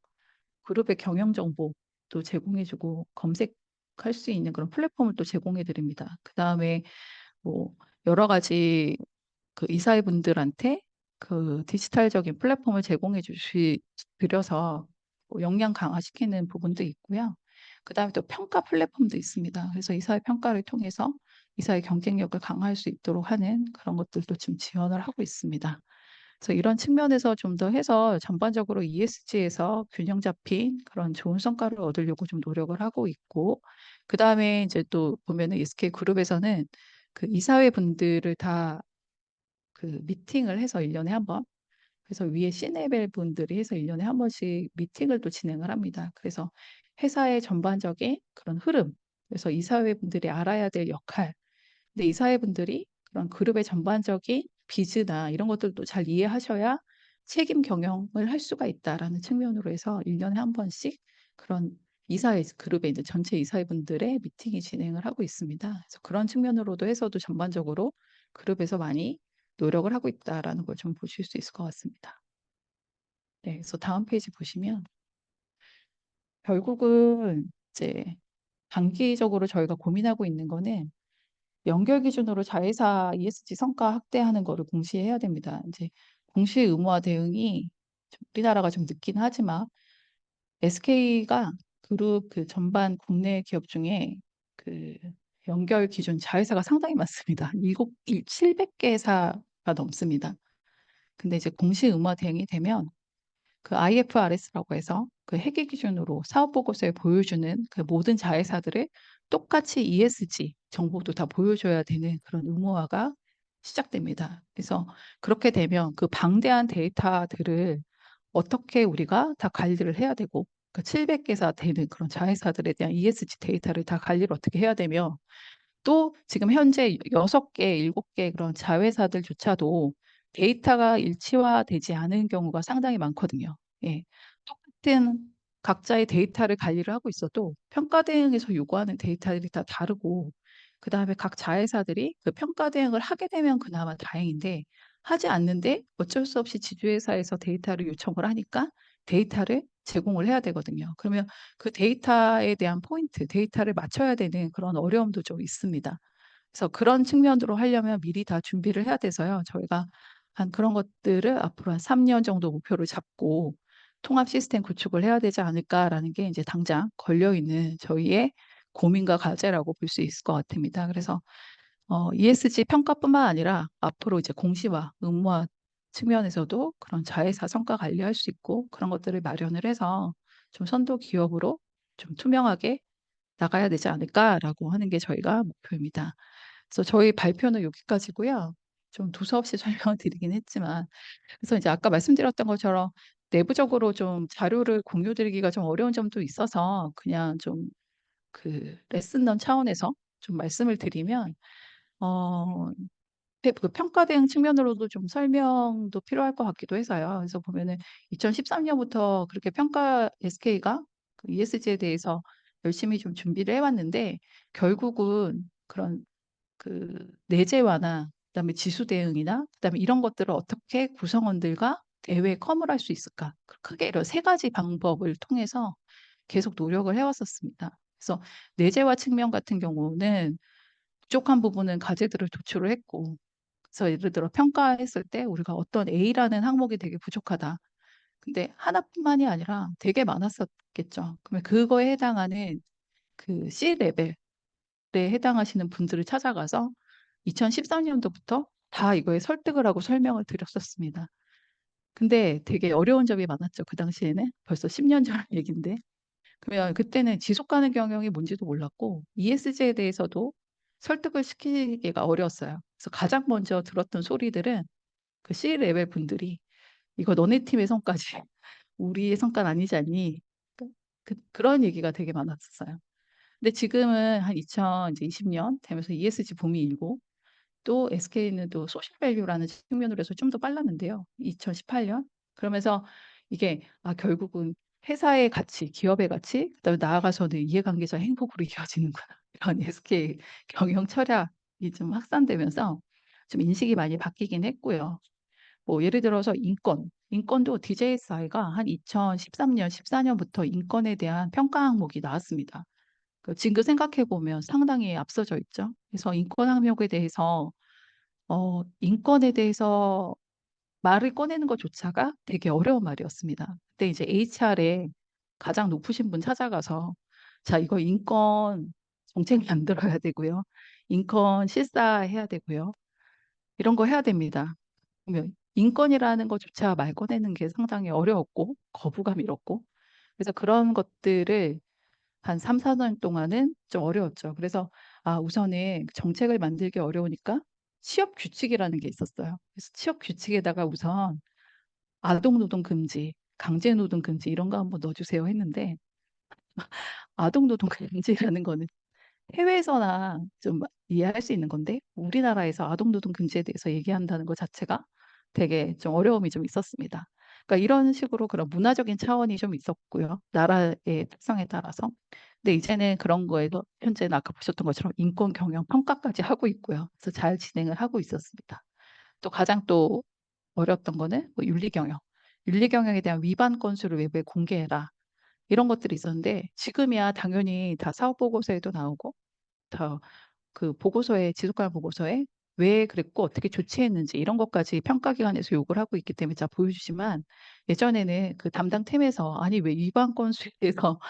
그룹의 경영 정보도 제공해주고 검색할 수 있는 그런 플랫폼을 또 제공해 드립니다. 그다음에 뭐 여러 가지 그 이사회분들한테 그 디지털적인 플랫폼을 드려서 뭐 역량 강화시키는 부분도 있고요. 그다음에 또 평가 플랫폼도 있습니다. 그래서 이사회 평가를 통해서 이사회 경쟁력을 강화할 수 있도록 하는 그런 것들도 지금 지원을 하고 있습니다. 그래서 이런 측면에서 좀 더 해서 전반적으로 ESG에서 균형 잡힌 그런 좋은 성과를 얻으려고 좀 노력을 하고 있고, 그 다음에 이제 또 보면은 SK 그룹에서는 그 이사회 분들을 다 그 미팅을 해서 1년에 한 번, 그래서 위에 C레벨 분들이 해서 1년에 한 번씩 미팅을 또 진행을 합니다. 그래서 회사의 전반적인 그런 흐름, 그래서 이사회 분들이 알아야 될 역할, 근데 이사회 분들이 그런 그룹의 전반적인 비즈나 이런 것들도 잘 이해하셔야 책임 경영을 할 수가 있다라는 측면으로 해서 1년에 한 번씩 그런 이사회 그룹에 있는 전체 이사회분들의 미팅이 진행을 하고 있습니다. 그래서 그런 측면으로도 해서도 전반적으로 그룹에서 많이 노력을 하고 있다라는 걸 좀 보실 수 있을 것 같습니다. 네, 그래서 다음 페이지 보시면 결국은 이제 단기적으로 저희가 고민하고 있는 거는 연결 기준으로 자회사 ESG 성과 확대하는 거를 공시해야 됩니다. 이제 공시 의무화 대응이 우리나라가 좀 늦긴 하지만 SK가 그룹 그 전반 국내 기업 중에 그 연결 기준 자회사가 상당히 많습니다. 700개사가 넘습니다. 근데 이제 공시 의무화 대응이 되면 그 IFRS라고 해서 그 회계 기준으로 사업 보고서에 보여주는 그 모든 자회사들을 똑같이 ESG 정보도 다 보여줘야 되는 그런 의무화가 시작됩니다. 그래서 그렇게 되면 그 방대한 데이터들을 어떻게 우리가 다 관리를 해야 되고 그 700개사 되는 그런 자회사들에 대한 ESG 데이터를 다 관리를 어떻게 해야 되며 또 지금 현재 6개, 7개 그런 자회사들조차도 데이터가 일치화되지 않은 경우가 상당히 많거든요. 예. 똑같은 각자의 데이터를 관리를 하고 있어도 평가 대행에서 요구하는 데이터들이 다 다르고 그다음에 각 자회사들이 그 평가 대행을 하게 되면 그나마 다행인데 하지 않는데 어쩔 수 없이 지주회사에서 데이터를 요청을 하니까 데이터를 제공을 해야 되거든요. 그러면 그 데이터에 대한 포인트, 데이터를 맞춰야 되는 그런 어려움도 좀 있습니다. 그래서 그런 측면으로 하려면 미리 다 준비를 해야 돼서요. 저희가 한 그런 것들을 앞으로 한 3년 정도 목표를 잡고 통합 시스템 구축을 해야 되지 않을까라는 게 이제 당장 걸려 있는 저희의 고민과 과제라고 볼 수 있을 것 같습니다. 그래서 ESG 평가뿐만 아니라 앞으로 이제 공시화, 의무화 측면에서도 그런 자회사 성과 관리할 수 있고 그런 것들을 마련을 해서 좀 선도 기업으로 좀 투명하게 나가야 되지 않을까라고 하는 게 저희가 목표입니다. 그래서 저희 발표는 여기까지고요. 좀 두서없이 설명을 드리긴 했지만 그래서 이제 아까 말씀드렸던 것처럼 내부적으로 좀 자료를 공유드리기가 좀 어려운 점도 있어서 그냥 좀 그 레슨런 차원에서 좀 말씀을 드리면 어 그 평가 대응 측면으로도 좀 설명도 필요할 것 같기도 해서요. 그래서 보면은 2013년부터 그렇게 평가 SK가 그 ESG에 대해서 열심히 좀 준비를 해 왔는데 결국은 그런 그 내재화나 그다음에 지수 대응이나 그다음에 이런 것들을 어떻게 구성원들과 대회에 커머할 수 있을까? 크게 이런 세 가지 방법을 통해서 계속 노력을 해 왔었습니다. 그래서 내재화 측면 같은 경우는 부족한 부분은 과제들을 도출을 했고 그래서 예를 들어 평가했을 때 우리가 어떤 A라는 항목이 되게 부족하다. 근데 하나뿐만이 아니라 되게 많았었겠죠. 그러면 그거에 해당하는 그 C 레벨에 해당하시는 분들을 찾아가서 2013년도부터 다 이거에 설득을 하고 설명을 드렸었습니다. 근데 되게 어려운 점이 많았죠. 그 당시에는 벌써 10년 전 얘기인데. 그러면 그때는 지속 가능 경영이 뭔지도 몰랐고 ESG에 대해서도 설득을 시키기가 어려웠어요. 그래서 가장 먼저 들었던 소리들은 그 C-레벨 분들이 이거 너네 팀의 성과지 우리의 성과는 아니지 않니? 그런 얘기가 되게 많았었어요. 근데 지금은 한 2020년 되면서 ESG 붐이 일고 또 SK는 또 소셜 밸류라는 측면으로 해서 좀 더 빨랐는데요. 2018년. 그러면서 이게 결국은 회사의 가치, 기업의 가치, 그다음에 나아가서는 이해관계자 행복으로 이어지는구나. 이런 SK 경영 철학이 좀 확산되면서 좀 인식이 많이 바뀌긴 했고요. 뭐 예를 들어서 인권도 DJSI가 한 2013년, 14년부터 인권에 대한 평가 항목이 나왔습니다. 지금 생각해 보면 상당히 앞서져 있죠. 그래서 인권 항목에 대해서 인권에 대해서 말을 꺼내는 것조차가 되게 어려운 말이었습니다. 그때 이제 HR에 가장 높으신 분 찾아가서 자, 이거 인권 정책 만들어야 되고요. 인권 실사해야 되고요. 이런 거 해야 됩니다. 그러면 인권이라는 것조차 말 꺼내는 게 상당히 어려웠고 거부감이 일었고 그래서 그런 것들을 한 3, 4년 동안은 좀 어려웠죠. 그래서 우선은 정책을 만들기 어려우니까 취업 규칙이라는 게 있었어요. 그래서 취업 규칙에다가 우선 아동 노동 금지, 강제 노동 금지 이런 거 한번 넣어주세요 했는데 아동 노동 금지라는 거는 해외에서나 좀 이해할 수 있는 건데 우리나라에서 아동 노동 금지에 대해서 얘기한다는 것 자체가 되게 좀 어려움이 좀 있었습니다. 그러니까 이런 식으로 그런 문화적인 차원이 좀 있었고요. 나라의 특성에 따라서. 근데 이제는 그런 거에서 현재는 아까 보셨던 것처럼 인권 경영 평가까지 하고 있고요. 그래서 잘 진행을 하고 있었습니다. 또 가장 또 어려웠던 거는 뭐 윤리 경영. 윤리 경영에 대한 위반 건수를 외부에 공개해라. 이런 것들이 있었는데 지금이야 당연히 다 사업 보고서에도 나오고 다 그 보고서에 지속가능 보고서에 왜 그랬고 어떻게 조치했는지 이런 것까지 평가기관에서 요구를 하고 있기 때문에 다 보여주지만 예전에는 그 담당 팀에서 아니 왜 위반 건수에 대해서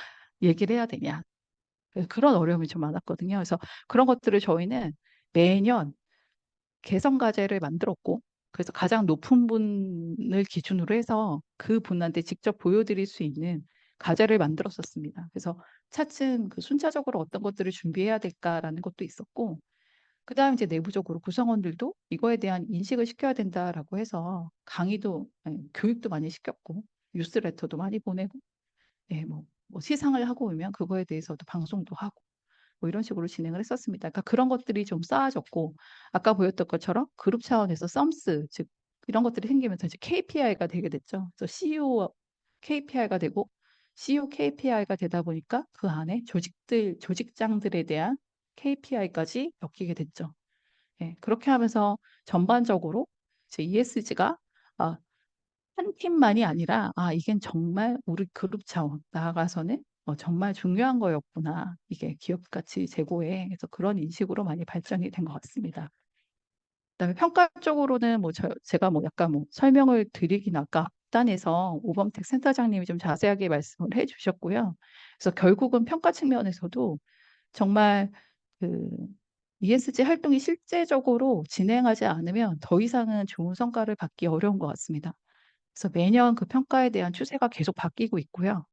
얘기를 해야 되냐 그런 어려움이 좀 많았거든요. 그래서 그런 것들을 저희는 매년 개선 과제를 만들었고 그래서 가장 높은 분을 기준으로 해서 그 분한테 직접 보여드릴 수 있는 과제를 만들었었습니다. 그래서 차츰 그 순차적으로 어떤 것들을 준비해야 될까라는 것도 있었고, 그다음 이제 내부적으로 구성원들도 이거에 대한 인식을 시켜야 된다라고 해서 강의도, 교육도 많이 시켰고, 뉴스레터도 많이 보내고, 뭐 시상을 하고 오면 그거에 대해서도 방송도 하고, 뭐 이런 식으로 진행을 했었습니다. 그러니까 그런 것들이 좀 쌓아졌고, 아까 보였던 것처럼 그룹 차원에서 썸스, 즉 이런 것들이 생기면서 이제 KPI가 되게 됐죠. 그래서 CEO KPI가 되고, CEO KPI가 되다 보니까 그 안에 조직장들에 대한 KPI까지 엮이게 됐죠. 그렇게 하면서 전반적으로 이제 ESG가 한 팀만이 아니라, 이게 정말 우리 그룹 차원 나아가서는 정말 중요한 거였구나. 이게 기업 가치 제고에. 그래서 그런 인식으로 많이 발전이 된 것 같습니다. 그다음에 평가 쪽으로는 제가 약간 설명을 드리긴 아까 앞단에서 오범택 센터장님이 좀 자세하게 말씀을 해주셨고요. 그래서 결국은 평가 측면에서도 정말 그 ESG 활동이 실제적으로 진행하지 않으면 더 이상은 좋은 성과를 받기 어려운 것 같습니다. 그래서 매년 그 평가에 대한 추세가 계속 바뀌고 있고요.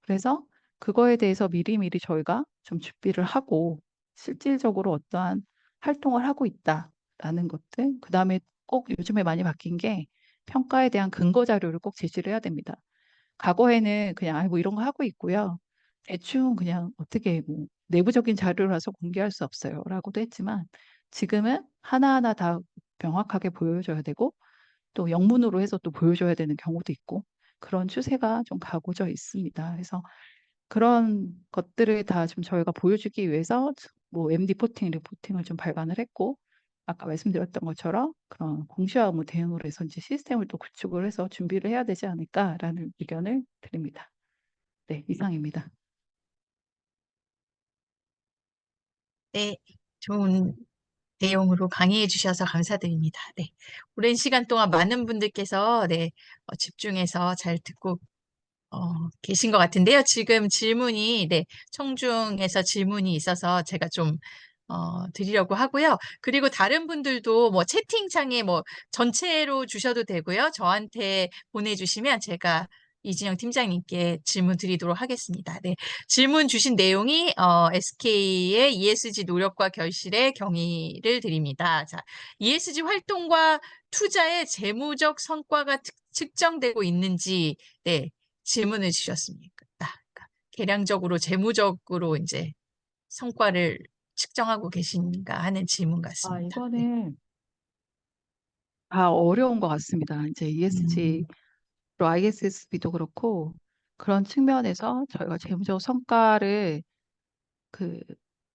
그래서 그거에 대해서 미리미리 저희가 좀 준비를 하고 실질적으로 어떠한 활동을 하고 있다라는 것들, 그다음에 꼭 요즘에 많이 바뀐 게 평가에 대한 근거 자료를 꼭 제시를 해야 됩니다. 과거에는 그냥 뭐 이런 거 하고 있고요. 대충 그냥 어떻게 내부적인 자료라서 공개할 수 없어요라고도 했지만, 지금은 하나하나 다 명확하게 보여줘야 되고 또 영문으로 해서 또 보여줘야 되는 경우도 있고, 그런 추세가 좀 가고져 있습니다. 그래서 그런 것들을 다 좀 저희가 보여주기 위해서 MD 리포팅을 좀 발간을 했고, 아까 말씀드렸던 것처럼 그런 공시화 의무 대응으로 해서 이제 시스템을 또 구축을 해서 준비를 해야 되지 않을까라는 의견을 드립니다. 네, 이상입니다. 네, 좋은 내용으로 강의해 주셔서 감사드립니다. 네, 오랜 시간 동안 많은 분들께서 집중해서 잘 듣고 계신 것 같은데요. 지금 질문이, 청중에서 질문이 있어서 제가 좀 드리려고 하고요. 그리고 다른 분들도 채팅창에 전체로 주셔도 되고요. 저한테 보내주시면 제가 이진영 팀장님께 질문 드리도록 하겠습니다. 네, 질문 주신 내용이 SK의 ESG 노력과 결실의 경의를 드립니다. 자, ESG 활동과 투자의 재무적 성과가 측정되고 있는지 질문을 주셨습니다. 그러니까 계량적으로 재무적으로 이제 성과를 측정하고 계신가 하는 질문 같습니다. 네. 이거는 다 어려운 것 같습니다. 이제 ESG, ISSB도 그렇고 그런 측면에서 저희가 재무적 성과를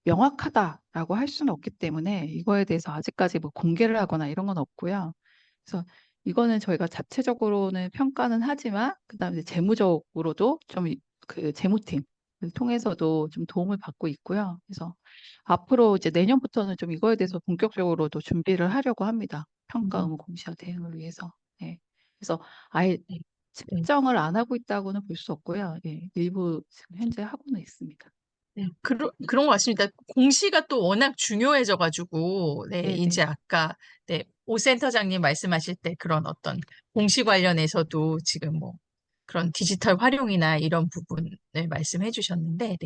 명확하다라고 할 수는 없기 때문에 이거에 대해서 아직까지 공개를 하거나 이런 건 없고요. 그래서 이거는 저희가 자체적으로는 평가는 하지만 그다음에 재무적으로도 좀 그 재무팀을 통해서도 좀 도움을 받고 있고요. 그래서 앞으로 이제 내년부터는 좀 이거에 대해서 본격적으로도 준비를 하려고 합니다. 평가 의무 공시화 대응을 위해서. 그래서 아예 측정을 안 하고 있다고는 볼 수 없고요. 일부 지금 현재 하고는 있습니다. 그런 것 같습니다. 공시가 또 워낙 중요해져가지고, 이제 아까, 오 센터장님 말씀하실 때 그런 어떤 공시 관련해서도 지금 그런 디지털 활용이나 이런 부분을 말씀해 주셨는데,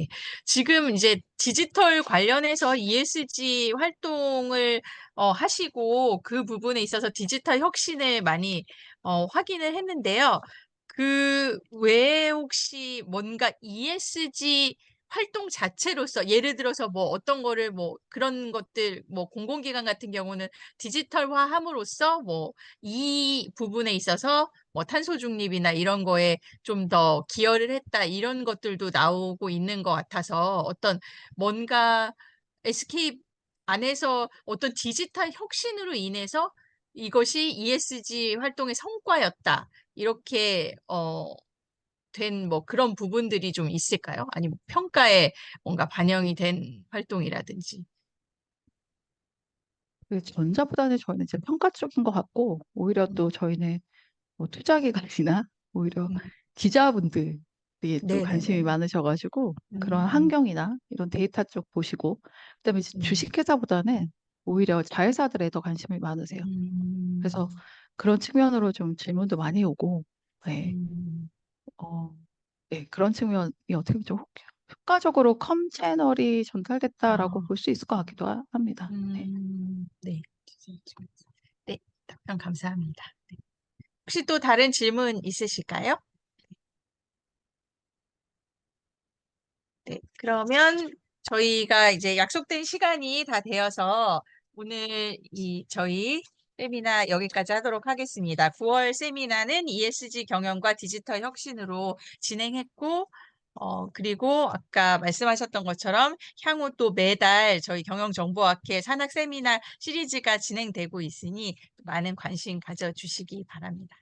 지금 이제 디지털 관련해서 ESG 활동을 하시고 그 부분에 있어서 디지털 혁신을 많이 확인을 했는데요. 그 외에 혹시 뭔가 ESG 활동 자체로서 예를 들어서 어떤 거를 그런 것들 공공기관 같은 경우는 디지털화함으로써 이 부분에 있어서 탄소 중립이나 이런 거에 좀 더 기여를 했다 이런 것들도 나오고 있는 것 같아서 어떤 뭔가 SK 안에서 어떤 디지털 혁신으로 인해서 이것이 ESG 활동의 성과였다 이렇게 된 그런 부분들이 좀 있을까요? 아니면 평가에 뭔가 반영이 된 활동이라든지. 전자보다는 저희는 이제 평가 쪽인 것 같고, 오히려 또 저희는 투자기관이나 오히려 기자분들이 또 관심이 네네네. 많으셔가지고 그런 환경이나 이런 데이터 쪽 보시고, 그다음에 이제 주식회사보다는 오히려 자회사들에 더 관심이 많으세요. 그래서 그런 측면으로 좀 질문도 많이 오고, 네, 음, 네, 그런 측면이 어떻게 보면 좀 효과적으로 컴 채널이 전달됐다라고 아, 볼 수 있을 것 같기도 합니다. 네. 네. 네, 답변 감사합니다. 네. 혹시 또 다른 질문 있으실까요? 네, 그러면 저희가 이제 약속된 시간이 다 되어서 오늘 저희 세미나 여기까지 하도록 하겠습니다. 9월 세미나는 ESG 경영과 디지털 혁신으로 진행했고, 그리고 아까 말씀하셨던 것처럼 향후 또 매달 저희 경영정보학회 산학 세미나 시리즈가 진행되고 있으니 많은 관심 가져주시기 바랍니다.